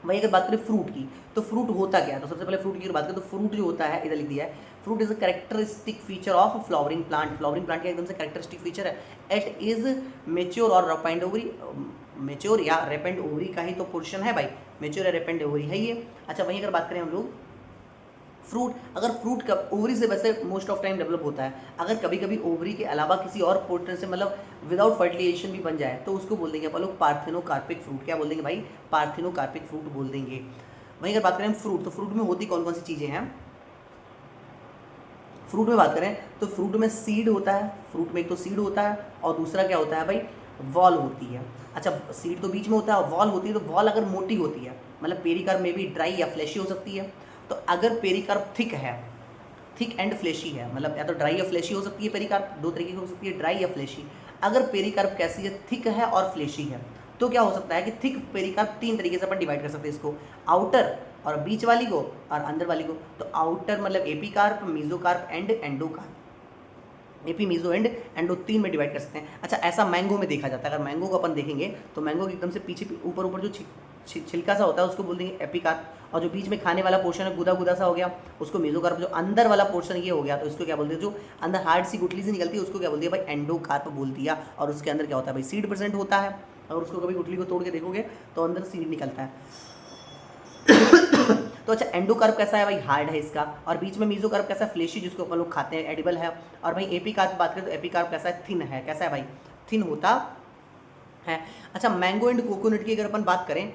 वहीं अगर बात करें फ्रूट की, तो फ्रूट होता क्या है, तो सबसे पहले फ्रूट की अगर बात करें तो फ्रूट जो होता है, इधर लिख दिया है, fruit is a characteristic feature of flowering plant. Flowering plant का एकदम से कैरेक्टरिस्टिक फीचर है, इट इज मेच्योर और रेपेंड ओवरी, मेच्योर या रेपेंड ओवरी का ही तो पोर्शन है भाई, मेच्योर या रेपेंड ओवरी है ये। अच्छा वहीं अगर बात करें हम लोग फ्रूट, अगर फ्रूट का ओवरी से वैसे मोस्ट ऑफ टाइम डेवलप होता है, अगर कभी कभी ओवरी के अलावा किसी और पोर्टन से मतलब विदाउट फर्टिलाइजेशन भी बन जाए, तो उसको बोल देंगे अपन लोग पार्थिनोकार्पिक फ्रूट। क्या बोल देंगे भाई, पार्थिनोकार्पिक फ्रूट बोल देंगे। वहीं अगर बात करें फ्रूट, तो फ्रूट में होती कौन कौन सी चीज़ें हैं, फ्रूट में बात करें तो फ्रूट में सीड होता है, फ्रूट में एक तो सीड होता है और दूसरा क्या होता है भाई, वॉल होती है। अच्छा, सीड तो बीच में होता है और वॉल होती है, तो वॉल अगर मोटी होती है मतलब पेरिकार्प में भी ड्राई या फ्लैशी हो सकती है। तो अगर पेरिकार्प थिक है, थिक एंड फ्लैशी है, मतलब या तो ड्राई या फ्लैशी हो सकती है पेरिकार्प, दो तरीके की हो सकती है, ड्राई या फ्लैशी। अगर पेरिकार्प कैसी है, थिक है और फ्लैशी है, तो क्या हो सकता है कि थिक पेरिकार्प तीन तरीके से अपन डिवाइड कर सकते हैं इसको, आउटर और बीच वाली को और अंदर वाली को। तो आउटर मतलब epicarp, mesocarp and endocarp, epi, meso and endo तीन में डिवाइड कर सकते हैं। अच्छा, ऐसा मैंगो में देखा जाता है। अगर मैंगो को अपन देखेंगे तो मैंगो के एकदम से पीछे ऊपर ऊपर जो छिलका सा होता है उसको बोल देंगे एपिकार्प, और जो बीच में खाने वाला पोर्शन है गुदा गुदा सा हो गया उसको मेसोकार्प। जो अंदर वाला पोर्शन ये हो गया तो इसको क्या बोलते हैं, जो अंदर हार्ड सी गुठली से निकलती है उसको क्या बोल दिया भाई, एंडोकार्प बोल दिया। और उसके अंदर क्या होता है भाई, सीड प्रेजेंट होता है। और उसको कभी गुठली को तोड़ के देखोगे तो अंदर सीड निकलता है। तो अच्छा, एंडोकार्प कैसा है भाई, हार्ड है इसका। और बीच में मेसोकार्प कैसा है, फ्लेशी, जिसको अपन लोग खाते हैं, एडिबल है। और भाई एपिकार्प बात करें तो एपिकार्प कैसा है, थिन है। कैसा है भाई, थिन होता है। अच्छा, मैंगो एंड कोकोनट की अगर अपन बात करें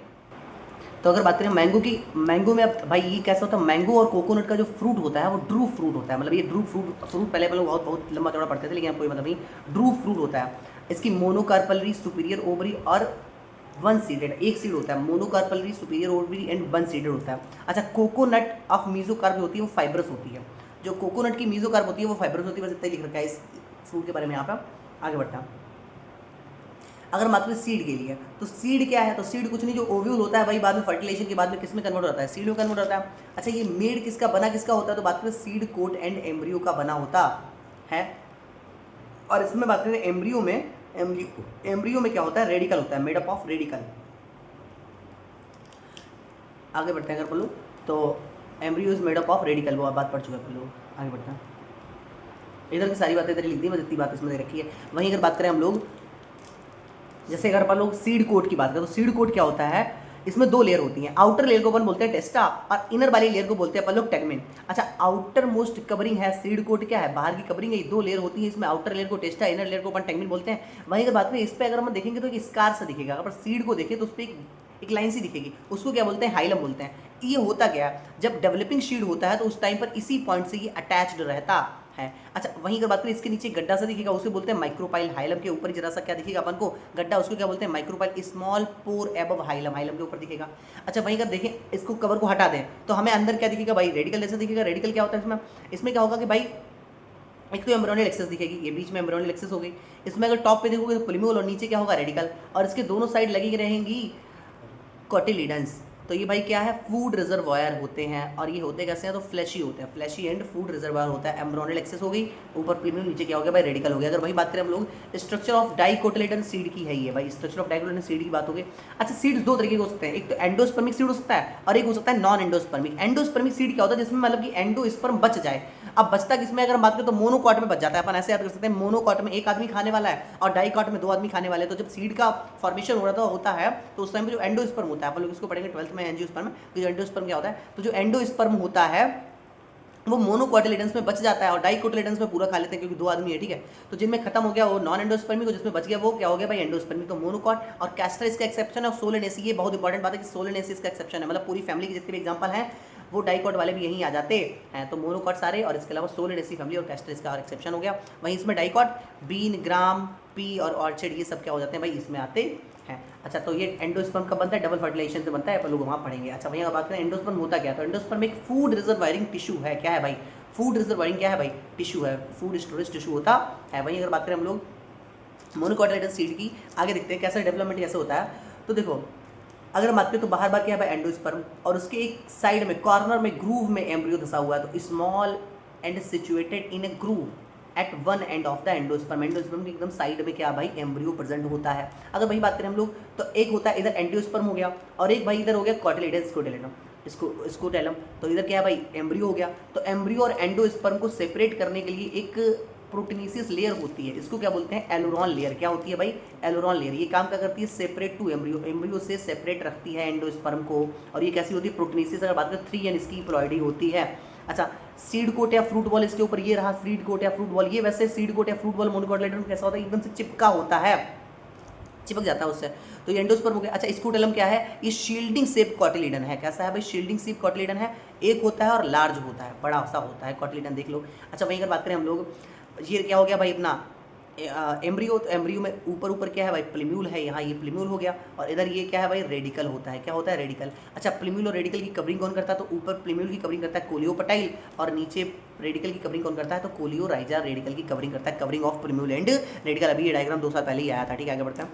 तो अगर बात करें मैंगो की, मैंगो में अब भाई ये कैसा होता है, मैंगो और कोकोनट का जो फ्रूट होता है वो ड्रू फ्रूट होता है। मतलब ये ड्रू फ्रूट पहले अपन लोग बहुत बहुत लंबा चौड़ा पढ़ते थे, लेकिन अब कोई मतलब नहीं, ड्रू फ्रूट होता है। इसकी मोनोकार्पलरी, सुपीरियर ओवरी और वन सीडेड, एक सीड होता है। Monocarpellary, superior ovary and one seeded होता है। अच्छा, कोकोनट ऑफ मेसोकार्प होती है वो फाइब्रस होती है। जो कोकोनट की मेसोकार्प होती है वो फाइब्रस होती है। बस इतना ही लिख रखा है इस फ्रूट के बारे में। यहाँ पर आगे बढ़ता है। अगर बात करें सीड के लिए तो सीड क्या है, तो सीड कुछ नहीं, जो ओव्यूल होता है भाई बाद में फर्टिलाइजेशन के बाद में किस में कन्वर्ट होता है, सीड में कन्वर्ट होता है। अच्छा, ये मेड किसका बना किसका होता है, तो बात करें सीड कोट एंड एम्ब्रियो का बना होता है। और इसमें बात करें एम्ब्रियो में, एम्ब्रियो में क्या होता है, रेडिकल होता है, मेड अप ऑफ रेडिकल। आगे बढ़ते हैं अगर बोलो तो embryo is made up of radical, वो बात पढ़ चुके हैं लोग। आगे बढ़ते हैं, इधर की सारी बातें इधर लिख दी, बस इतनी बात इसमें दे रखी है। वहीं अगर बात करें हम लोग, जैसे अगर अपन लोग सीड कोट की बात करें तो सीड कोट क्या होता है, इसमें दो लेयर होती हैं। आउटर लेयर को अपन बोलते हैं टेस्टा और इनर वाली लेयर को बोलते हैं अपन लोग टेगमेन। अच्छा, आउटर मोस्ट कवरिंग है सीड कोट, क्या है, बाहर की कवरिंग है। ये दो लेयर होती है इसमें, आउटर लेयर को टेस्टा, इनर लेयर को अपन टेगमेन बोलते हैं। वहीं अगर बात करें इस पर, अगर हम देखेंगे तो एक स्कार सा दिखेगा। अगर सीड को देखें तो उस पर एक लाइन सी दिखेगी, उसको क्या बोलते हैं, हाइलम बोलते हैं। ये होता क्या है, जब डेवलपिंग सीड होता है तो उस टाइम पर इसी पॉइंट से ये अटैच्ड रहता है। अच्छा, वहीं अगर बात करें इसके नीचे गड्ढा सा दिखेगा उसे बोलते हैं माइक्रोपाइल। हाइलम के ऊपर जरा सा क्या दिखेगा अपन को, गड्ढा, उसको क्या बोलते हैं, माइक्रोपाइल। स्मॉल पोर एबव हाइलम, हाइलम के ऊपर दिखेगा। अच्छा, वहीं अगर देखें इसको कवर को हटा दें तो हमें अंदर क्या दिखेगा भाई, रेडिकल जैसा दिखेगा। रेडिकल क्या होता है इसमें, इसमें क्या होगा कि भाई एक तो एम्ब्रियोनियल एक्सेस दिखेगी, ये बीच में एम्ब्रियोनियल एक्सेस हो गई। इसमें अगर टॉप पे देखोगे तो प्लूम्यूल और नीचे क्या होगा, रेडिकल। और इसके दोनों साइड लगी रहेंगी कोटिलिडन्स। तो ये भाई क्या है, फूड रिजर्वायर होते हैं। और ये होते कैसे हैं, तो फ्लैशी होते हैं, फ्लैशी एंड फूड रिजर्वायर होता है। एम्ब्रियोनियल एक्सेस हो गई, ऊपर प्लूम्यूल, नीचे क्या हो गया भाई, रेडिकल हो गया। अगर वही बात करें हम लोग स्ट्रक्चर ऑफ डाइकोटिलेडन सीड की है ये भाई, स्ट्रक्चर ऑफ डाइकोटिलेडन सीड की बात हो गई। अच्छा, सीड्स दो तरीके के हो सकते हैं, एक तो एंडोस्पर्मिक सीड हो सकता है और एक हो सकता है नॉन एंडोस्पर्मिक। एंडोस्पर्मिक सीड क्या होता है, जिसमें मतलब कि एंडोस्पर्म बच जाए। अब बचता किसमें, अगर हम बात करें तो मोनोकॉट में बच जाता है। अपन ऐसे याद कर सकते हैं, मोनोकॉट में एक आदमी खाने वाला है और डाइकॉट में दो आदमी खाने वाले हैं। तो जब सीड का फॉर्मेशन हो रहा होता है तो उस टाइम पे जो एंडोस्पर्म होता है, अपन लोग इसको पढ़ेंगे 12th में, एंजियोस्पर्म। तो जो एंडोस्पर्म क्या होता है, तो जो एंडोस्पर्म होता है वो मोनोकोटिलेडन्स में बच जाता है और डाइकोटिलेडन्स में पूरा खा लेते हैं, क्योंकि दो आदमी है, ठीक है। तो जिनमें खत्म हो गया वो नॉन एंडोस्पर्मिक, जिसमें बच गया वो क्या हो गया भाई, एंडोस्पर्मिक। तो मोनोकॉट और कैस्टर इसका एक्सेप्शन है, और सोलेनेसी, ये बहुत इंपॉर्टेंट बात है कि सोलेनेसी इसका एक्सेप्शन है। मतलब पूरी फैमिली के जितने भी एग्जाम्पल हैं वो डाइकॉट वाले भी यहीं आ जाते हैं। तो मोनोकॉट सारे, और इसके अलावा सोलेनेसी फैमिली और कैस्टर इसका एक्सेप्शन हो गया। वहीं इसमें डाइकॉट, बीन, ग्राम, पी और ऑर्चिड ये सब क्या हो जाते हैं भाई, इसमें आते हैं। अच्छा, तो ये एंडोस्पर्म कब बनता है, डबल फर्टिलाइजेशन से बनता है, अपन लोग वहाँ पढ़ेंगे। अच्छा, भैया बात करें एंडोस्पर्म होता क्या है, तो एंडोस्पर्म एक फूड रिजर्वायरिंग टिश्यू है। क्या है भाई, फूड रिजर्वायरिंग क्या है भाई, टिश्यू है, फूड स्टोरेज टिश्यू होता है। वहीं अगर बात करें हम लोग मोनोकोटिलेडन सीड की, आगे देखते हैं कैसा डेवलपमेंट कैसे होता है। तो देखो, अगर बात करें तो बाहर बार क्या है भाई, एंडोस्पर्म, और उसके एक साइड में कॉर्नर में ग्रूव में एम्ब्रियो धसा हुआ है। तो small and situated in a groove at one end of the endosperm, endosperm की एकदम साइड में क्या भाई, एम्ब्रियो प्रेजेंट होता है। अगर वही बात करें हम लोग तो एक होता है इधर एंडोस्पर्म हो गया, और एक भाई इधर हो गया कोटिलिडन स्कोटेलेटम, स्कोटेलम। तो इधर क्या है भाई, एम्ब्रियो हो गया। तो एम्ब्रियो और एंडोस्पर्म को सेपरेट करने के लिए एक प्रोटीनेसियस लेयर होती है, इसको क्या बोलते हैं, एलोरॉन लेयर। क्या होती है भाई, एलोरॉन लेयर। ये काम क्या करती है, सेपरेट टू एम्ब्रियो, एम्ब्रियो से सेपरेट रखती है एंडोस्पर्म को। और ये कैसी होती है, प्रोटीनेसियस। अगर बात करें 3N इसकी प्लॉइडी होती है। अच्छा, सीड कोट या फ्रूट बॉल, इसके ऊपर ये रहा सीड कोट या फ्रूट बॉल। ये वैसे सीड कोट या फ्रूट बॉल मोनोकोटिलेडन कैसा होता है, एकदम से चिपका होता है। चिपक जाता है उससे। तो ये एंडोस्पर्म हो गया। अच्छा, स्क्रूटेलम क्या है? ये शील्डिंग शेप कॉटिलीडन है। कैसा है भाई? शील्डिंग शेप कॉटिलीडन है। एक होता है और लार्ज होता है, बड़ा सा होता है कॉटिलीडन, देख लो। अच्छा, वहीं अगर बात करें हम लोग, ये क्या हो गया भाई अपना एम्ब्रियो। तो एम्ब्रियो में ऊपर ऊपर क्या है भाई? प्लीम्यूल है, यहाँ ये प्लीम्यूल हो गया। और इधर ये क्या है भाई? रेडिकल होता है। क्या होता है? रेडिकल। अच्छा, प्लीम्यूल और रेडिकल की कवरिंग कौन करता है? तो ऊपर प्लीम्यूल की कवरिंग करता है कोलियोपटाइल, और नीचे रेडिकल की कवरिंग कौन करता है? तो कोलियोराइजा रेडिकल की कवरिंग करता है। Covering of प्लीम्यूल and radical. अभी ये डायग्राम 2 साल पहले ही आया था, ठीक है। आगे बढ़ते हैं।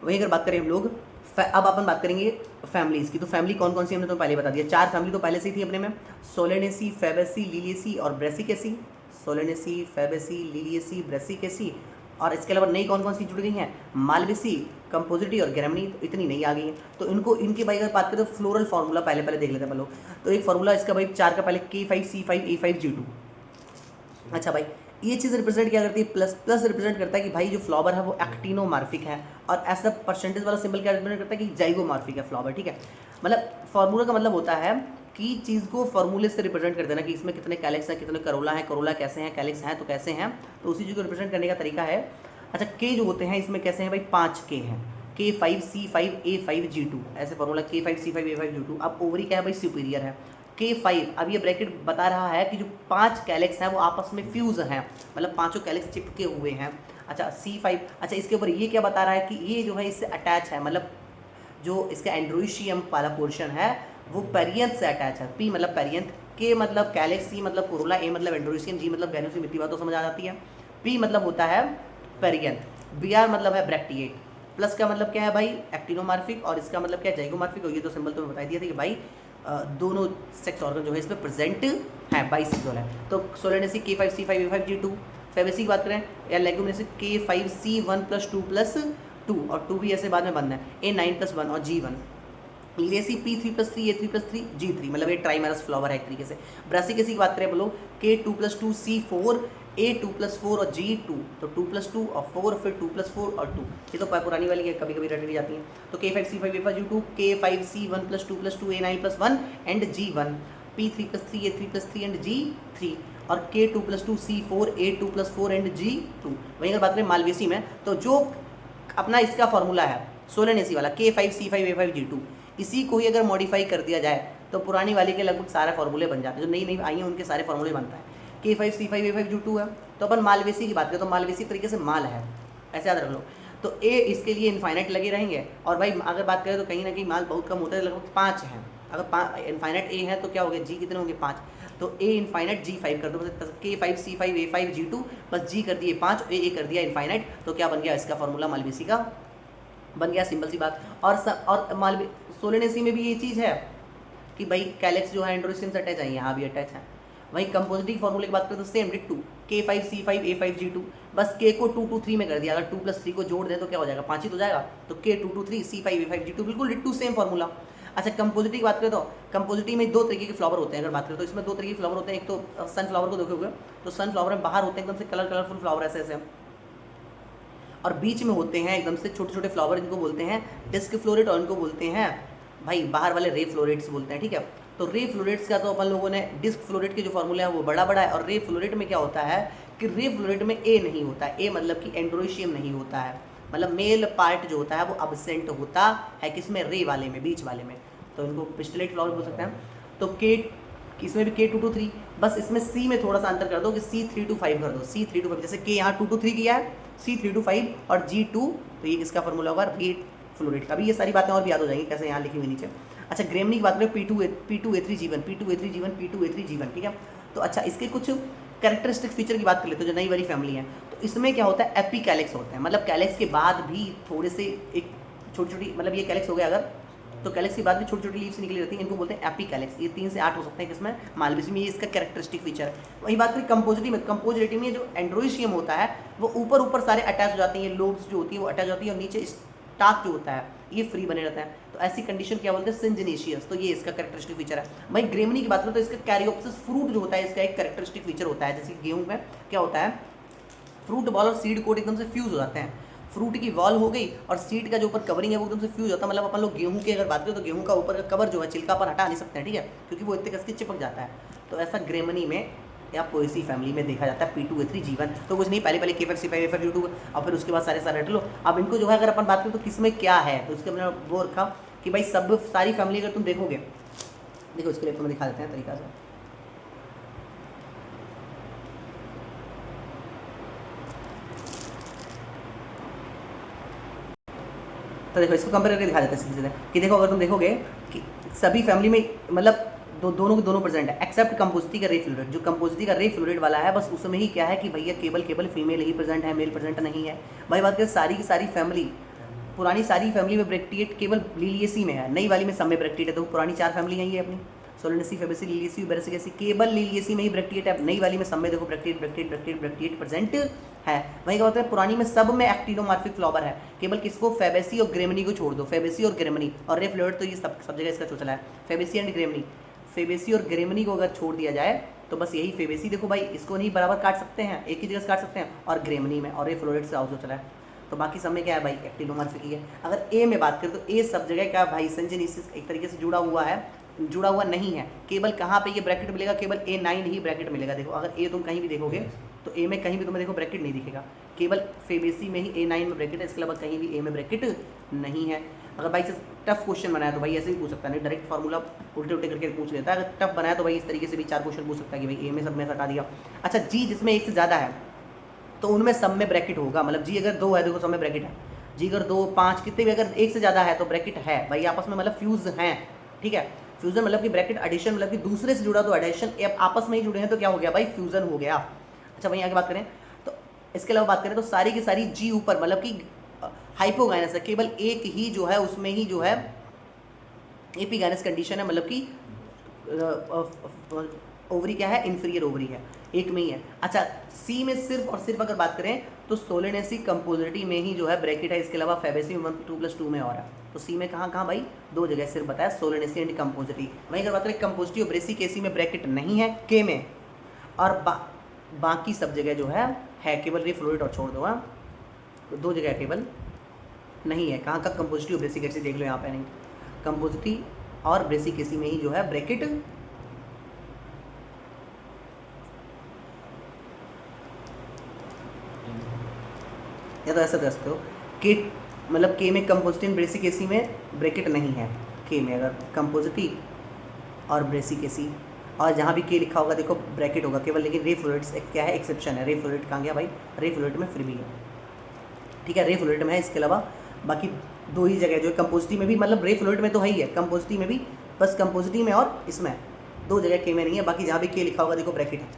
वहीं अगर बात करें हम लोग, अब अपन बात करेंगे फैमिलीज़ की। तो फैमिली कौन कौन सी हमने तो पहले बता दिया। 4 फैमिली तो पहले से ही थी अपने में, सोलेनेसी, फैबेसी, लिलिएसी और Brassicaceae. Solanaceae, Fabaceae, Liliaceae, Brassicaceae. और इसके अलावा नई कौन कौन सी जुड़ गई हैं? मालवेसी, कंपोजिटी और ग्रेमनी। तो इतनी नई आ गई हैं। तो इनको, इनके भाई अगर बात करें तो फ्लोरल फार्मूला पहले देख लेते हैं हम लोग। तो एक फार्मूला इसका भाई 4 का पहले K5C5A5G2। अच्छा भाई, ये चीज़ रिप्रेजेंट क्या करती है? प्लस रिप्रेजेंट करता है कि भाई जो फ्लावर है वो एक्टिनोमार्फिक है। और ऐसा परसेंटेज वाला सिंबल क्या रिप्रेजेंट करता है? कि जाइगोमार्फिक है फ्लावर, ठीक है। मतलब फार्मूला का मतलब होता है कि चीज़ को फार्मूले से रिप्रेजेंट कर देना कि इसमें कितने कैलेक्स हैं, कितने करोला हैं, करोला कैसे हैं, कैलेक्स हैं तो कैसे हैं। तो उसी चीज़ को रिप्रेजेंट करने का तरीका है। अच्छा, के जो होते हैं इसमें कैसे हैं भाई? 5 के हैं। K5C5A5G2 ऐसे फार्मूला, K5C5A5G2। अब ओवरी क्या है भाई? सुपीरियर है। K5, अब ये ब्रैकेट बता रहा है कि जो 5 कैलेक्स हैं वो आपस में फ्यूज़ हैं, मतलब पाँचों कैलेक्स चिपके हुए हैं। अच्छा, C5, अच्छा इसके ऊपर ये क्या बता रहा है? कि ये जो है इससे अटैच है, मतलब जो इसका एंड्रोइशियम वाला पोर्शन है वो पेरियंथ से अटैच है। P मतलब पेरियंथ, K मतलब कैलेक्स, C मतलब कोरोला, A मतलब एंड्रोइशियम, G मतलब गैनोसियम। इतनी बात तो समझ आ जाती है। P मतलब होता है पेरियंथ, Br मतलब है ब्रैक्टिएट, प्लस का मतलब क्या है भाई? एक्टिनोमार्फिक, और इसका मतलब क्या है? जाइगोमार्फिक। और ये तो सिंबल तो मैं बता दिया था कि भाई दोनों सेक्स ऑर्गन जो है इसमें प्रेजेंट है, बाइसेक्सुअल है। तो सोलेनेसी K5C5A5G2। फैबेसी की बात करें या लेग्यूमिनेसी K5C1+2+2, और 2 भी ऐसे बाद में बनना है, A9+1 और G1। Liliaceae P3+3 A3+3 G3, मतलब ये ट्राइमेरस फ्लावर है एक तरीके से। ब्रासिकेसी की बात करें बोलो K2+2 C4 A2+4 और G2, तो 2+2 और 4, फिर 2+4 और 2। ये तो पुरानी वाली है, कभी कभी रटी जाती हैं। तो K5C5A5G2, K5C1+2+2 A9+1 and G1, P3+3 A3+3 and G3, और K2+2 C4 A2+4 and G2। वहीं अगर बात करें मालवेसी में, तो जो अपना इसका फॉर्मूला है सोलेनेसी वाला K5C5A5G2, इसी को ही अगर मॉडिफाई कर दिया जाए तो पुरानी वाली के लगभग सारे फॉर्मूले बन जाते हैं। जो नई नई आई हैं उनके सारे फॉर्मूले बनता है। K5C5A5G2 है। तो अपन मालवेसी की बात करें तो मालवेसी तरीके से माल है, ऐसे याद रख लो। तो ए इसके लिए इन्फाइनाइट लगे रहेंगे। और भाई अगर बात करें तो कहीं ना कहीं माल बहुत कम होता है, लगभग 5 हैं। अगर इन्फाइनाइट ए है तो क्या हो गया? जी कितने होंगे? 5। तो ए इन्फाइनाइट G5 कर दो, K5C5A5G2, बस जी कर दिए 5, ए कर दिया इन्फाइनाइट। तो क्या बन गया? इसका फॉर्मूला मालवेसी का बन गया, सिंपल सी बात। और सोलेनेसी में भी ये चीज़ है कि भाई कैलेक्स जो है एंड्रोसियम से अटैच है, यहाँ भी अटैच है। वहीं कंपोजिटिव फॉर्मूले की बात करें तो सेम डिट्टू K5C5A5G2, बस K को 2 2 3 में कर दिया। अगर 2+3 को जोड़ दें तो क्या हो जाएगा? 5 ही तो जाएगा। तो K2 2 3 C5A5G2, बिल्कुल डिट्टू सेम फॉर्मूला। अच्छा, कंपोजिटिव की बात करें तो कंपोजिटिव में 2 तरीके के फ्लावर होते हैं। अगर बात करें तो इसमें 2 तरीके के फ्लावर होते हैं। एक तो सनफ्लावर को देखोगे तो सनफ्लावर में बाहर होते हैं एकदम से कलरफुल फ्लावर ऐसे ऐसे, और बीच में होते हैं एकदम से छोटे छोटे फ्लावर, इनको बोलते हैं डिस्क फ्लोरेट, और इनको बोलते हैं भाई बाहर वाले रे फ्लोरेट्स बोलते हैं, ठीक है। तो रे फ्लोरेट्स का तो अपन लोगों ने डिस्क फ्लोरेट के जो फॉर्मूला है वो बड़ा है। और रे फ्लोरेट में क्या होता है कि रे फ्लोरेट में ए नहीं होता है। ए मतलब कि एंड्रोशियम नहीं होता है, मतलब मेल पार्ट जो होता है वो अब्सेंट होता है। किसमें? रे वाले में, बीच वाले में। तो इनको पिस्टलेट फ्लावर बोल सकते हैं। तो इसमें भी K2 2 3, बस इसमें C में थोड़ा सा अंतर कर दो कि C3 2 5 कर दो। C3 2 5, जैसे K यहाँ 2 2 3 किया है, C3 2 5 और G2, तो ये किसका फॉर्मूला होगा? रेट फ्लोरेट का। अभी ये सारी बातें और भी याद हो जाएंगी कैसे, यहाँ लिखी हुई नीचे। अच्छा, ग्रेमनी की बात करें P2A3G1, P2A3G1, P2A3G1, ठीक है। तो अच्छा, इसके कुछ कैरेक्टरिस्टिक फीचर की बात कर लेते हैं जो नई वाली फैमिली है। तो इसमें क्या होता है? एपी कैलेक्स होते हैं, मतलब कैलेक्स के बाद भी थोड़े से एक छोटी छोटी, मतलब ये कैलेक्स हो गया अगर, तो कैलेक्स के बाद भी छोटी छोटी लीव्स निकली रहती हैं, इनको बोलते हैं एपी कैलेक्स। ये 3 से 8 हो सकते हैं किसमें? मालवेसी में। ये इसका कैरेक्टरिस्टिक फीचर है। वही बात करें कंपोजिटिव में, कंपोजिटिव में जो एंड्रोइशियम होता है वो ऊपर सारे अटैच हो जाती हैं, लोब्स जो होती है वो अटैच होती है, और नीचे स्टाक जो होता है ये फ्री बने रहता है। तो ऐसी कंडीशन क्या बोलते हैं? सिंजिनेशियस। तो ये इसका कैरेक्टरिस्टिक फीचर है। भाई ग्रेमनी की बात करें तो इसका कैरियोप्सिस फ्रूट जो होता है इसका एक कैरेक्टरिस्टिक फीचर होता है। जैसे गेहूं में क्या होता है? फ्रूट बॉल और सीड कोट एकदम से फ्यूज हो जाते हैं। फ्रूट की वॉल हो गई और सीड का जो ऊपर कवरिंग है वो एकदम से फ्यूज होता है। मतलब अपन लोग गेहूं की अगर बात करें तो गेहूं का ऊपर का कवर जो है छिलका पर हटा नहीं सकते हैं, ठीक है, क्योंकि वो इतने कस के चिपक जाता है। तो ऐसा ग्रेमनी में या पोएसी फैमिली में देखा जाता है P2A3 G1। तो कुछ नहीं, पहले K5C5 A5 U2 और फिर उसके बाद सारे सारे रट लो। अब इनको जो है अगर अपन बात करें तो किसमें क्या है, तो उसके मैंने वो रखा कि भाई सब सारी फैमिली अगर तुम देखोगे, देखो इसके लिए तुम्हें दिखा देते हैं तरीका से। तो देखो इसको कंपेयर करके दिखा देते हैं सीधे सीधे कि देखो अगर तुम देखोगे कि सभी फैमिली में मतलब दोनों के दोनों प्रेजेंट है एक्सेप्ट कंपोजिटी का रे फ्लूइड। जो कंपोजिटी का रे फ्लूइड वाला है बस उसमें ही क्या है कि भैया केवल फीमेल ही प्रेजेंट है, मेल प्रेजेंट नहीं है। भाई बात करें सारी की सारी फैमिली, पुरानी सारी फैमिली में ब्रैक्टिएट केवल लीलियसी में है, नई वाली में सब में ब्रैक्टिएट है। तो पुरानी 4 फैमिली है ये अपनी सोलेनेसी, फेबेसी, लीलियसी, बेरेसिकेसी, केवल लीलियसी में ही ब्रैक्टिएट है। नई वाली में सब में देखो ब्रैक्टिएट प्रेजेंट है। वहीं क्या होता है पुरानी में सब में एक्टिनोमॉर्फिक फ्लावर है, केवल किसको, फेबेसी और ग्रेमनी को छोड़ दो। फेबेसी और ग्रेमनी और रे फ्लूइड तो ये सब जगह इसका चोचला है। फेबेसी एंड ग्रेमनी, फेबेसी और ग्रेमनी को अगर छोड़ दिया जाए तो बस यही फेबेसी देखो भाई, इसको नहीं बराबर काट सकते हैं, एक ही जगह से काट सकते हैं, और ग्रेमनी में और रे फ्लोरेट से आउट चला है। तो बाकी सब में क्या है भाई, एक्टिनोमॉर्फिक ही है। अगर ए में बात करें तो ए सब जगह क्या भाई संजेनेसिस एक तरीके से जुड़ा हुआ है, जुड़ा हुआ नहीं है। केवल कहाँ पे ये ब्रैकेट मिलेगा, केवल A9 ही ब्रैकेट मिलेगा। देखो अगर ए तुम कहीं भी देखोगे तो ए में कहीं भी तुम्हें देखो ब्रैकेट नहीं दिखेगा, केवल फेबेसी में ही A9 में ब्रैकेट है, इसके अलावा कहीं भी ए में ब्रैकेट नहीं है। अगर भाई से टफ क्वेश्चन बनाया तो भाई ऐसे भी पूछ सकता है, नहीं डायरेक्ट फार्मूला उल्टे उल्टे करके पूछ लेता है। अगर टफ बनाया तो भाई इस तरीके से भी 4 क्वेश्चन पूछ सकता है कि भाई ए में सब में हटा दिया। अच्छा जी जिसमें एक से ज़्यादा है तो उनमें सब में ब्रैकेट होगा, मतलब जी अगर 2 है देखो सब में ब्रैकेट है, जी अगर 2 5 कितने भी अगर एक से ज़्यादा है तो ब्रैकेट है भाई आपस में, मतलब फ्यूज हैं। ठीक है, फ्यूजन मतलब कि ब्रैकेट एडिशन मतलब कि दूसरे से जुड़ा तो एडिशन, आपस में ही जुड़े हैं तो क्या हो गया भाई, फ्यूजन हो गया। अच्छा वहीं आगे बात करें तो इसके अलावा बात करें तो सारी की सारी जी ऊपर मतलब कि हाइपोगाइनस है, केवल एक ही जो है उसमें ही जो है एपीगाइनस कंडीशन है, मतलब कि ओवरी क्या है, इन्फीरियर ओवरी है, एक में ही है। अच्छा सी में सिर्फ और सिर्फ अगर बात करें तो सोलेनेसी कंपोजिटी में ही जो है ब्रैकेट है, इसके अलावा फेबेसी में 2+2 में और है। तो सी में कहाँ भाई 2 जगह सिर्फ बताया, सोलेनेसी एंड कंपोजिटी। वहीं अगर बात करें कंपोजिटी और ब्रेसिकेसी में ब्रैकेट नहीं है के में, और बाकी सब जगह जो है केवल रे फ्लूइड और छोड़ दो। हाँ तो 2 जगह केवल नहीं है, कहाँ का कंपोजिटी और ब्रेसिकेसी देख लो यहाँ पे नहीं, कंपोजिटी और ब्रेसिकेसी में ही जो है ब्रैकेट या तो ऐसा दे सकते हो के, मतलब के में कंपोजिटी ब्रेसिकेसी में ब्रैकेट नहीं है, के में अगर कंपोजिटी और ब्रेसिकेसी और जहाँ भी के लिखा होगा देखो ब्रैकेट होगा केवल, लेकिन रे फ्लूइड्स क्या है एक्सेप्शन है। रे फ्लूइड कहाँ गया भाई, रे फ्लूइड में फिर भी है, ठीक है रे फ्लूइड में है, इसके अलावा बाकी 2 ही जगह जो है कंपोजिटी में भी, मतलब रे फ्लूइड में तो है ही है, कंपोजिटी में भी, बस कंपोजिटी में और इसमें 2 जगह के में नहीं है, बाकी जहाँ भी के लिखा होगा देखो ब्रैकेट है।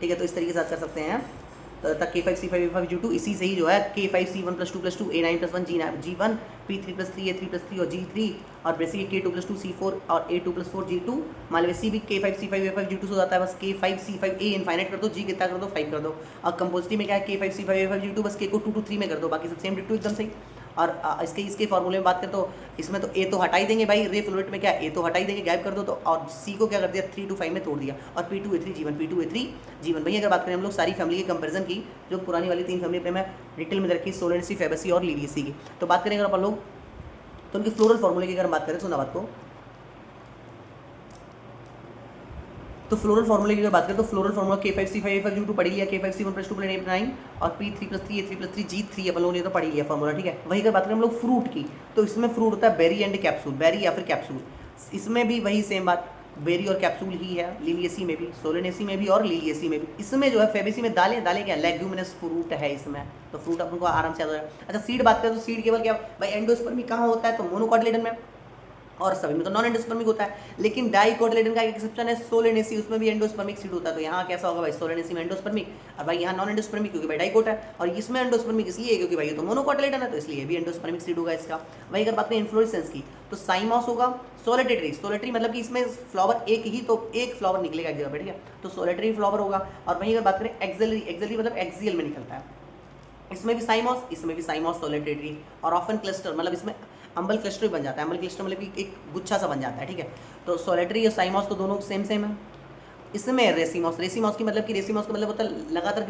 ठीक है तो इस तरीके से कर सकते हैं तक K5C5 A5 U2, इसी से ही जो है K5C1+2+2 A9+1 G1 P3+3 A3+3 और G3 और बेसिकली K2+2 C4 और A2+4 G2। मान लो सी भी K5C5 A5 U2 से जाता है, बस K5C5 A इनफाइनाइट कर दो, G कितना कर दो 5 कर दो। और कंपोजिटी में क्या है K5C5 A5 U2, बस K को 2 to 3 में कर दो, बाकी सब सेम डिट्टो एकदम सही। और इसके फार्मूले में बात करें तो इसमें तो ए तो हटा ही देंगे भाई, रे फ्लूइड में क्या ए तो हटा ही देंगे, गायब कर दो तो, और सी को क्या कर दिया 3 to 5 में तोड़ दिया, और P2A3 G1 भैया अगर बात करें हम लोग सारी फैमिली के कंपैरिजन की, जो पुरानी वाली 3 फैमिली पे मैं डिटेल में रखी सोलेनेसी, फेबेसी और लीलियसी की, तो बात करें अगर अपन लोग तो उनके फ्लोरल फार्मूले की अगर बात करें, सुना बात को, तो फ्लोरल फार्मूले की अगर बात करें तो floral formula K5C5 A5 U2 पढ़ी लिया, K5C1+2 A9 और P3+3 A3+3 G3 अपन लोगों ने तो पढ़ी लिया फार्मूला। ठीक है, वही अगर बात करें हम लोग फ्रूट की, तो इसमें फ्रूट होता है बेरी एंड कैप्सूल, बेरी या फिर कैप्सूल, इसमें भी वही सेम बात, बेरी और कैप्सूल ही है, लीलियसी में भी, सोलेनेसी में भी और लीलियसी में भी। इसमें जो है फेबेसी में दालें क्या लेग्यूमिनस फ्रूट है इसमें, तो फ्रूट अपन को आराम से याद हो जाएगा। अच्छा सीड बात करें तो सीड केवल क्या भाई एंडोस्पर्मिक कहाँ होता है, तो मोनोकॉटिलेडन में, और सभी में तो नॉन एंडोस्पर्मिक होता है, लेकिन डाइकोटिलेडन का एक एक्सेप्शन है सोलेनेसी, उसमें भी एंडोस्पर्मिक सीड होता है। तो यहाँ कैसा होगा भाई सोलेनेसी में एंडोस्पर्मिक, और भाई यहाँ नॉन एंडोस्पर्मिक क्योंकि भाई डाइकोट है, और इसमें एंडोस्पर्मिक इसलिए क्योंकि भाई ये तो मोनोकॉटिलेडन है, तो इसलिए भी एंडोस्पर्मिक सीड होगा इसका। वही अगर बात करें इन्फ्लोरेसेंस की तो साइमॉस होगा, सोलेटरी मतलब कि इसमें फ्लावर एक ही, तो एक फ्लावर निकलेगा एक जगह पे, ठीक है, तो सोलेटरी फ्लावर होगा। और वहीं अगर बात करें एक्सिलरी मतलब एक्सियल में निकलता है, इसमें भी साइमॉस सोलेटरी, और ऑफन क्लस्टर मतलब इसमें अम्बल क्लस्टर बन जाता है, अम्बल क्लस्टर मतलब कि एक गुच्छा सा बन जाता है। ठीक है, तो सोलेटरी और साइमॉस तो दोनों सेम है। इसमें रेसिमॉस की मतलब कि रेसिमॉस का मतलब होता है लगातार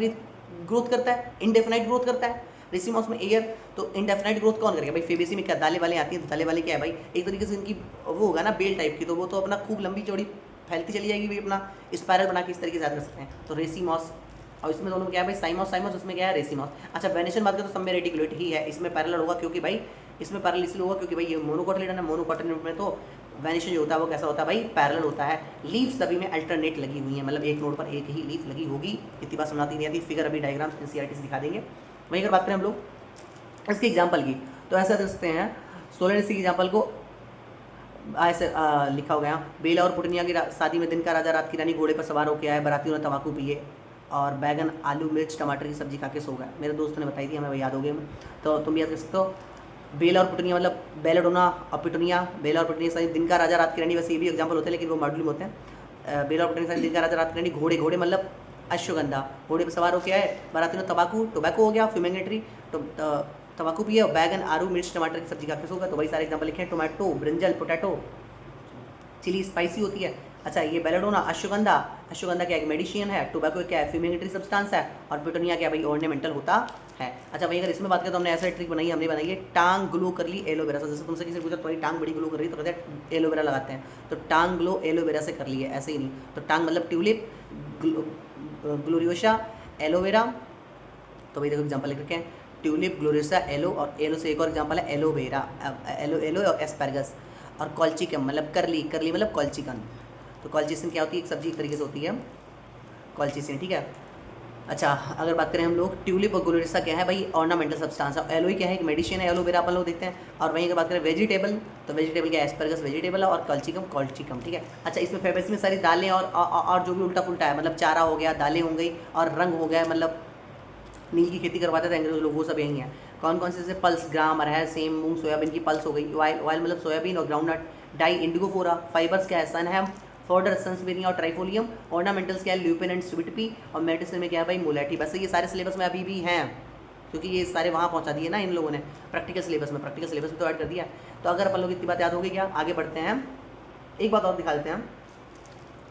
ग्रोथ करता है, इनडेफिनाइट ग्रोथ करता है। रेसिमॉस में एयर, तो इनडेफिनाइट ग्रोथ कौन करेगा भाई, फेबेसी में क्या दालें वाले आती हैं, तो दालें वाले क्या है भाई एक तरीके से इनकी वो होगा ना बेल टाइप की, तो वो तो अपना खूब लंबी चौड़ी फैलती चली जाएगी भाई, अपना स्पायरल बना के इस तरीके से याद कर सकते हैं। तो रेसिमॉस, और इसमें दोनों में क्या है भाई, साइमॉस साइमॉस, उसमें क्या है रेसिमॉस। अच्छा वेनेशन बात करें तो सब में रेटिकुलेट ही है, इसमें पैरेलल होगा क्योंकि भाई इसमें पैरेलल इसलिए होगा क्योंकि भाई ये मोनोकोटिलेडन है, मोनोकोटिलेडन में तो वेनेशन जो होता है वो कैसा होता है भाई, पैरेलल होता है। लीफ सभी में अल्टरनेट लगी हुई है, मतलब एक नोड पर एक ही लीफ लगी होगी। इतनी बात समझाती नहीं आती, फिगर अभी डायग्राम एनसीईआरटी से दिखा देंगे। वहीं अगर बात करें हम लोग इसके एग्जाम्पल की, तो ऐसा देख सकते हैं सोलेनेसी के एग्जाम्पल को ऐसे लिखा हो गया, बेला और पुटनिया की शादी में दिन का राजा रात की रानी घोड़े पर सवार होकर आए, बारातियों ने तंबाकू पिए और बैगन आलू मिर्च टमाटर की सब्जी खा के सो गए। मेरे दोस्त ने बताई थी, हमें याद हो गई, तो तुम भी याद कर सकते हो। बेला और पुटनिया मतलब बेलाडोना और पिटुनिया, बेला और पुटनिया शादी दिन का राजा रात की रानी, वैसे ये भी एग्जाम्पल होते हैं लेकिन वो मॉडल में होते हैं। बेला और पुटनिया शादी दिन का राजा रात की रानी, घोड़े घोड़े मतलब अश्वगंधा, घोड़े पर सवार होकर आए, बारातियों ने तंबाकू टोबैको हो गया फ्यूमेगेटरी, तो तंबाकू पिए, बैगन आलू मिर्च टमाटर की सब्जी खा के सो गए। तो वही सारे एग्जाम्पल लिखे हैं, tomato brinjal potato, chilli spicy होती है। अच्छा ये बेलाडोना अश्वगंधा, अश्वगंधा क्या है, मेडिसिन है, टोबैको क्या है, फ्यूमेगेटरी सब्सटेंस है, और पिटोनिया क्या है भाई, ऑर्नामेंटल होता है। अच्छा वही अगर इसमें बात करें तो हमने ऐसा ट्रिक बनाई, हमने बनाई है टांग ग्लो कर ली एलोवेरा से। जैसे तुमसे किसी पूछा तुम्हारी टांग बड़ी ग्लो कर रही है तो कहते हैं एलोवेरा लगाते हैं, तो टांग ग्लो एलोवेरा से कर ली है, ऐसे ही नहीं। तो टांग मतलब ट्यूलिप, ग्लोरियोसा, एलोवेरा, तो भाई देखो एग्जाम्पल लिख रखे हैं, ट्यूलिप ग्लोरियोसा एलो, और एलो से एक और एग्जाम्पल है एलोवेरा, एलो एलो और एस्पैरगस, और कॉल्चिकम मतलब करली, करली मतलब कॉल्चिकन। तो कॉल्चिसिन क्या होती है, एक सब्जी एक तरीके से होती है कॉल्चिसिन, ठीक है। अच्छा अगर बात करें हम लोग ट्यूलिप और ग्लोरियोसा क्या है भाई, ऑर्नामेंटल सब्सटेंस है, एलोई क्या है, एक मेडिसिन है, एलोवेरा अपन लोग देखते हैं। और वहीं अगर बात करें वेजिटेबल, तो वेजिटेबल क्या है, एस्पैरगस वेजिटेबल है, और कॉल्चिकम कॉल्चिकम, ठीक है। अच्छा इसमें फेवरेट्स में सारी दालें और जो भी उल्टा पुल्टा है, मतलब चारा हो गया, दालें हो गई, और रंग हो गया, मतलब नील की खेती करवाते थे अंग्रेज लोग, वो सब यही है। कौन कौन से जैसे पल्स, ग्राम, अरहर, सेम, मूंग, सोयाबीन की पल्स हो गई, ऑयल, ऑयल मतलब सोयाबीन और ग्राउंडनट, डाई इंडिगोफोरा, फाइबर्स क्या है, सनहैम, फॉर्डर, सन्सबेरिया और ट्राइफोलियम, ऑर्नामेंटल्स क्या है, ल्यूपिन एंड स्वीटपी, और मेडिसिन में क्या है भाई, मोलैटी। वैसे ये सारे सिलेबस में अभी भी हैं क्योंकि ये सारे वहाँ पहुँचा दिए ना इन लोगों ने प्रैक्टिकल सिलेबस में तो ऐड कर दिया। तो अगर अपन लोग इतनी बात याद हो गई क्या, आगे बढ़ते हैं। एक बात और दिखा देते हैं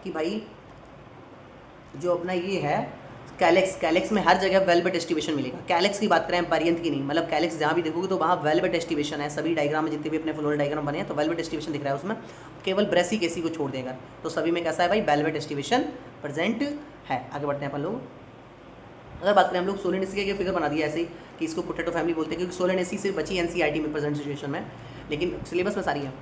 कि भाई जो अपना ये है कैलेक्स, कैलेक्स में हर जगह वेलवेट एस्टिवेशन मिलेगा। कैलेक्स की बात करें पर्यंत की नहीं, मतलब कैलेक्स जहाँ भी देखोगे तो वहाँ वेलवेट एस्टिवेशन है। सभी डायग्राम में जितने भी अपने फ्लोरल डायग्राम बने हैं तो वेलवेट एस्टिवेशन दिख रहा है उसमें, केवल ब्रेसिक एसी को छोड़ देगा। तो सभी में कैसा है भाई, वेलवेट एस्टिवेशन प्रेजेंट है। आगे बढ़ते हैं अपन लोग। अगर बात करें हम लोग सोलेनेसी का फिगर बना दिया ऐसे ही कि इसको पोटैटो फैमिली बोलते हैं क्योंकि सोलेनेसी से बची एनसीईआरटी में प्रेजेंट सिचुएशन में, लेकिन सिलेबस में सारी है।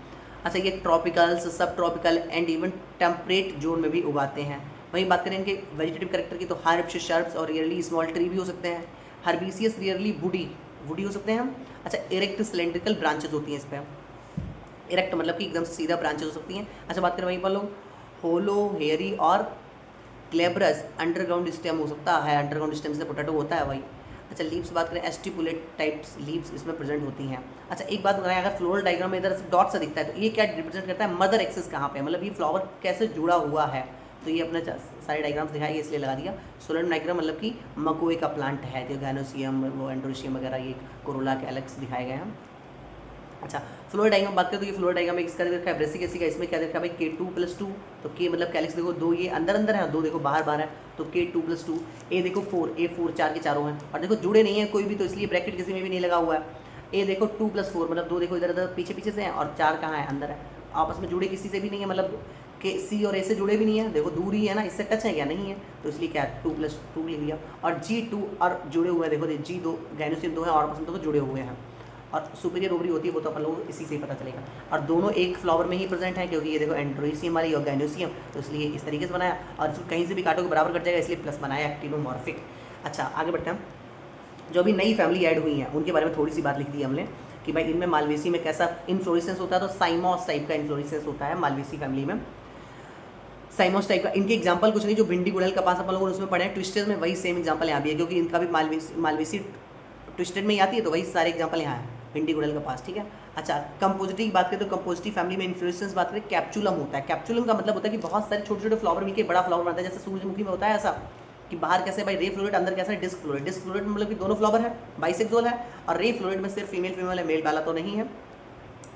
अच्छा ये ट्रॉपिकल्स, सब tropical and even temperate zone में भी उगाते हैं। वहीं बात करें इनके वेजिटेटिव कैरेक्टर की तो हर्ब्स, शर्ब्स और रियरली स्मॉल ट्री भी हो सकते हैं। हर्बीसियस, रियरली वुडी, वुडी हो सकते हैं हम। अच्छा इरेक्ट सिलेंड्रिकल ब्रांचेस होती हैं इस पर, इरेक्ट मतलब कि एकदम से सीधा ब्रांचेस हो सकती हैं। अच्छा बात करें वहीं पर लोग होलो, हेयरी और क्लेब्रस अंडरग्राउंड स्टेम हो सकता है, अंडरग्राउंड स्टेम से पोटैटो होता है भाई। अच्छा लीव्स बात करें एस्टिपुलेट टाइप्स लीव्स इसमें प्रेजेंट होती हैं। अच्छा एक बात बताएं, अगर फ्लोरल डायग्राम में इधर से डॉट सा दिखता है तो ये क्या रिप्रेजेंट करता है, मदर एक्सेस कहाँ पे है, मतलब ये फ्लावर कैसे जुड़ा हुआ है। तो ये अपने सारे डायग्राम्स दिखाएंगे इसलिए लगा दिया। सोलन डायग्राम मतलब कि मकोए का प्लांट है, जो गैनोसियम वो एंड्रोसियम वगैरह ये कोरोला कैलेक्स दिखाए गए हैं। अच्छा फ्लोर डायग्राम बात करें तो ये फ्लोर डायग्राम में इसका देखा है ब्रेसिक एसी का, इसमें क्या देखा है भाई K2+2, तो K मतलब कैलेक्स देखो 2 ये अंदर अंदर है, 2 देखो बाहर बाहर है, तो K2+2, A देखो 4, A4 4 के चारों हैं, और देखो जुड़े नहीं है कोई भी तो इसलिए ब्रैकेट किसी में भी नहीं लगा हुआ है। A देखो 2+4 मतलब 2 देखो इधर इधर पीछे पीछे से हैं, और 4 कहाँ है, अंदर है, आपस में जुड़े किसी से भी नहीं है, मतलब के C और A से जुड़े भी नहीं है, देखो दूर ही है ना, इससे टच है क्या, नहीं है, तो इसलिए क्या 2+2 लिख लिया। और G2 और जुड़े हुए हैं, देखो G2 गैनोसियम 2 है और आपस में तो जुड़े हुए हैं, और सुपीरियर ओवरी होती है वो तो अपन लोग इसी से ही पता चलेगा। और दोनों एक फ्लावर में ही प्रेजेंट है क्योंकि ये देखो एंड्रोसियम वाली और गैनोसियम, तो इसलिए इस तरीके से बनाया, और इसको कहीं से भी काटो बराबर कट जाएगा इसलिए प्लस बनाया एक्टिनोमॉर्फिक। अच्छा आगे बढ़ते हैं, जो अभी नई फैमिली ऐड हुई हैं उनके बारे में थोड़ी सी बात लिख दी हमने कि भाई इनमें मालवेसी में कैसा इन्फ्लोरेसेंस होता है, तो साइमॉस टाइप का इन्फ्लोरेसेंस होता है मालवेसी फैमिली में, साइमोस टाइप का। इनके एग्जांपल कुछ नहीं, जो भिंडी गुड़हल का पास अपन लोगों ने उसमें पढ़े हैं, ट्विस्टेड में वही सेम एग्जांपल यहाँ भी है क्योंकि इनका भी मालवेसी ट्विस्टेड में ही आती है, तो वही सारे एग्जांपल यहाँ है भिंडी गुड़हल का पास, ठीक है। अच्छा कंपोजिटी की बात करें तो कंपोजिटी फैमिली में इन्फ्लोरेसेंस बात करें कैप्चुलम होता है। कैप्चुलम का मतलब होता है कि बहुत सारे छोटे छोटे फ्लावर मिलकर बड़ा फ्लावर बनता है, जैसे सूरजमुखी में होता है ऐसा कि बाहर कैसे भाई रे फ्लोरेट, अंदर कैसे डिस्क फ्लोरेट। डिस्क फ्लोरेट मतलब कि दोनों फ्लावर है, बाइसेक्सुअल है, और रे फ्लोरेट में सिर्फ फीमेल फीमेल है, मेल वाला तो नहीं है।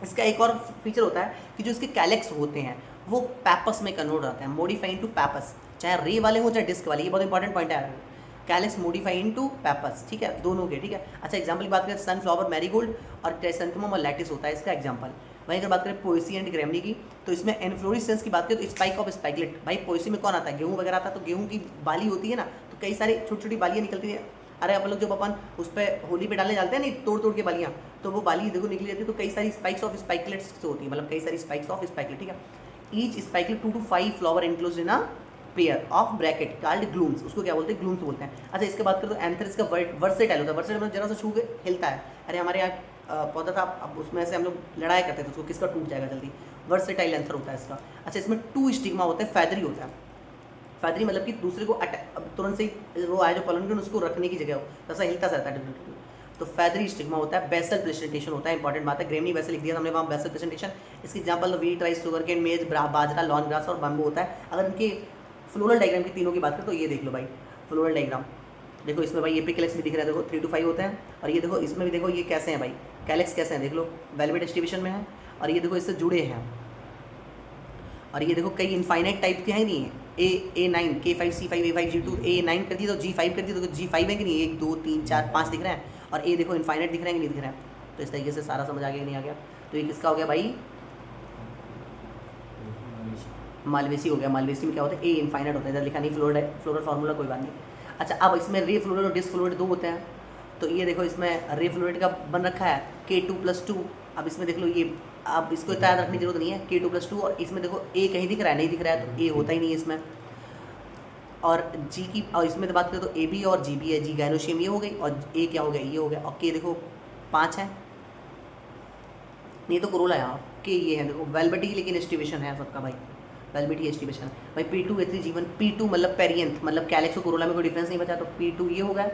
इसका एक और फीचर होता है कि जो इसके कैलेक्स होते हैं वो पैपस में कन्वर्ट होते हैं, मॉडिफाई इनटू पैपस, चाहे रे वाले हो चाहे डिस्क वाले, ये बहुत इंपॉर्टेंट पॉइंट है, कैलेक्स मॉडिफाई इनटू पैपस, ठीक है, दोनों के, ठीक है। अच्छा एग्जांपल की बात करें सनफ्लावर, मैरीगोल्ड और क्राइसैंथेमम और लैटिस होता है इसका एग्जांपल। वहीं अगर बात करें पोएसी एंड ग्रामरी की, तो इसमें इन्फ्लोरेसेंस की बात करें तो स्पाइक ऑफ स्पाइकलेट। भाई पोएसी में कौन आता है, गेहूँ वगैरह आता है, तो गेहूँ की बाली होती है ना, तो कई सारी छोटी छोटी बालियाँ निकलती है। अरे अपन लोग जब अपन उस पर होली पे डालने डालते हैं नहीं, तोड़ तोड़ के बालियाँ, तो वो बाली देखो निकली जाती है, तो कई सारी स्पाइक्स ऑफ स्पाइकलेट्स से होती है, मतलब कई सारी स्पाइक्स ऑफ स्पाइकलेट, ठीक है। Each spikelet 2 to 5 flower enclosed in a pair of bracket called glumes, उसको क्या बोलते हैं, ग्लूम्स बोलते हैं। अच्छा इसके बात करें तो एंथर का वर्सेटाइल होता है, वर्सेटाइल मतलब जरा सा छू के हिलता है। अरे हमारे यहाँ पौधा था, अब उसमें से हम लोग लड़ाई करते थे, उसको किसका टूट जाएगा जल्दी, वर्सेटाइल एंथर होता है इसका। अच्छा इसमें 2 स्टिग्मा होता है, फैदरी होता है। फैदरी मतलब कि दूसरे को तुरंत से वो आए जो पॉलन उसको रखने की जगह हो, ऐसा हिलता रहता है, तो फैदरी स्टिग्मा होता है। बेसल प्रेजेंटेशन होता है, इंपॉर्टेंट बात है, ग्रेमनी वैसे लिख दिया हमने वहाँ बेसल प्रेजेंटेशन। इसकी example wheat, rice, sugarcane, maize, bajra, lawn grass और बम्बू होता है। अगर इनके फ्लोरल डायग्राम की तीनों की बात करें तो ये देख लो भाई, फ्लोरल डायग्राम देखो, इसमें भाई एपिकैलिक्स भी दिख रहा है, देखो 3 to 5 होते हैं। और ये देखो इसमें भी देखो ये कैसे हैं भाई, कैलिक्स कैसे हैं देख लो, वेलवेट डिस्ट्रीब्यूशन में है, और ये देखो इससे जुड़े हैं। और ये देखो कई इनफाइनाइट टाइप के हैं नहीं है, A9, K5, C5, A5, G2, A9 कर दिया तो G5 कर दिया तो G5 है कि नहीं, 1 2 3 4 5 दिख रहे हैं, और A देखो इनफाइनाइट दिख रहे हैं कि नहीं दिख रहे हैं। तो इस तरीके से सारा समझ आ गया कि नहीं आ गया। तो ये किसका हो गया भाई, मालवेसी हो गया। मालवेसी में क्या होता है, ए इनफाइनाइट होता है, इधर लिखा नहीं फ्लोरल फार्मूला, कोई बात नहीं। अच्छा अब इसमें रे फ्लोरेट और डिसफ्लोरेट 2 होते हैं, तो ये देखो इसमें रे फ्लोरेट का बन रखा है K2+2। अब इसमें देख लो ये, अब इसको इतना याद रखने की जरूरत नहीं है, K2+2, और इसमें देखो ए कहीं दिख रहा है, नहीं दिख रहा है, तो ए होता ही नहीं है इसमें। और जी की, और इसमें तो बात करें तो ए बी और जी बी है, जी गायनोशियम ये हो गई, और ए क्या हो गया, ये हो गया, और के देखो 5 है, नहीं तो कोरोला है, के ये है देखो वेलवेटी, लेकिन डिस्ट्रीब्यूशन है सबका भाई, वेलवेटी डिस्ट्रीब्यूशन भाई। P2 A3 G1, P2 मतलब पेरियंथ, मतलब कैलिक्स और कोरोला में कोई डिफरेंस नहीं बचा, तो P2 ये हो गया,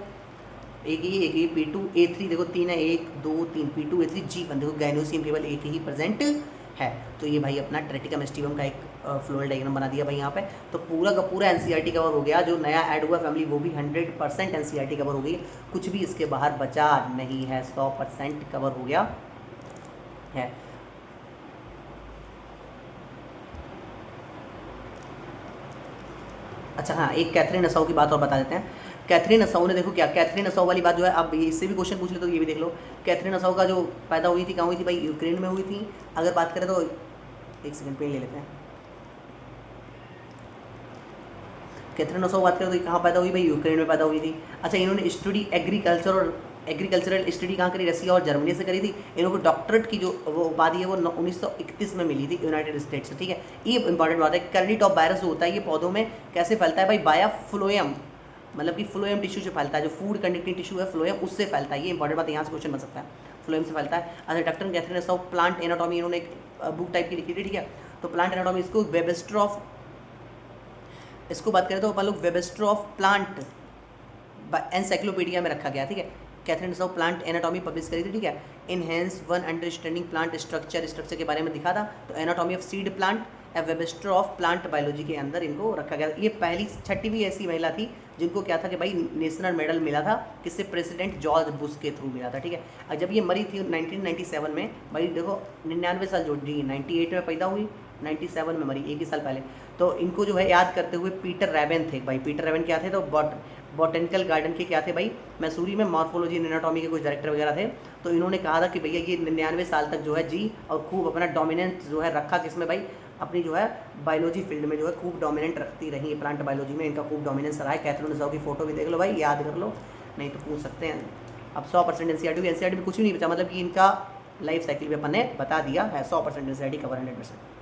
एक ये P2 A3 देखो 3 है, 1 2 3, P2 A3 G1 देखो गायनोसियम केवल एक ही प्रेजेंट है। तो ये भाई अपना ट्रेटिकम एस्टिवम का एक फ्लोरल डायग्राम बना दिया भाई यहाँ पे। तो पूरा का पूरा NCERT कवर हो गया, जो नया ऐड हुआ फैमिली वो भी 100% NCERT कवर हो गई, कुछ भी इसके बाहर बचा नहीं है, 100% कवर हो गया है। अच्छा हाँ, एक कैथरीन असाउ की बात और बता देते हैं। कैथरीन असाउ ने देखो क्या, कैथरीन असाउ वाली बात जो है, अब इससे भी क्वेश्चन पूछ ले तो ये भी देख लो। कैथरीन असाउ का जो पैदा हुई थी कहाँ हुई थी भाई, यूक्रेन में हुई थी। अगर बात करें तो एक सेकंड पे ले लेते हैं, कैथरीन असाउ बात करें तो कहाँ पैदा हुई भाई, यूक्रेन में पैदा हुई थी। अच्छा इन्होंने स्टडी एग्रीकल्चरल स्टडी कहाँ करी, रसिया और जर्मनी से करी थी। इन्होंने डॉक्टरेट की जो वो उपाधि है वो 1931 में मिली थी यूनाइटेड स्टेट्स से, ठीक है। ये इंपॉर्टेंट बात है। कर्लीटॉप वायरस जो होता है ये पौधों में कैसे फैलता है भाई, बाया फ्लोएम, मतलब कि फ्लोएम टिश्यू से फैलता है, जो फूड कंडक्टिंग टिश्यू है फ्लोएम उससे फैलता है। ये इंपॉर्टेंट बात, यहाँ से क्वेश्चन बन सकता है, फ्लोएम से फैलता है। अच्छा डॉक्टर कैथरीन असाउ प्लांट एनाटॉमी इन्होंने एक बुक टाइप की लिखी थी, ठीक है। तो प्लांट एनाटॉमी, इसको वेबस्टर ऑफ, इसको बात करें तो अपन लोग वेबस्टर ऑफ प्लांट एनसाइक्लोपीडिया में रखा गया, ठीक है। कैथरीन असाउ प्लांट एनाटॉमी पब्लिश करी थी, ठीक है। Enhance one understanding plant structure के बारे में दिखा था। तो anatomy of seed plant, Webster of plant biology के अंदर इनको रखा गया। ये पहली 6वीं ऐसी महिला थी जिनको क्या था कि भाई नेशनल मेडल मिला था, किससे, प्रेसिडेंट जॉर्ज बुश के थ्रू मिला था, ठीक है। और जब ये मरी थी 1997 में, भाई देखो 99 साल जो जी 98 में पैदा हुई, 97 में मरी, एक ही साल पहले। तो इनको जो है याद करते हुए पीटर रेवन थे भाई। पीटर रेवन क्या थे, तो बॉटनिकल गार्डन के क्या थे भाई, मैसूरी में मॉर्फोलॉजी एंड एनाटॉमी के कुछ डायरेक्टर वगैरह थे। तो इन्होंने कहा था कि भैया ये 99 साल तक जो है जी, और खूब अपना डोमिनेंस जो है रखा, किसमें भाई, अपनी जो है बायोलॉजी फील्ड में जो है खूब डोमिनेंट रखती रही, प्लांट बायोलॉजी में इनका खूब डोमिनेंस रहा है। कैथरीन असाउ की फोटो भी देख लो भाई, याद कर लो, नहीं तो पूछ सकते हैं। अब 100% NCERT में कुछ भी नहीं बचा, मतलब कि इनका लाइफ साइकिल भी अपन ने बता दिया है, 100% NCERT कवर 100%।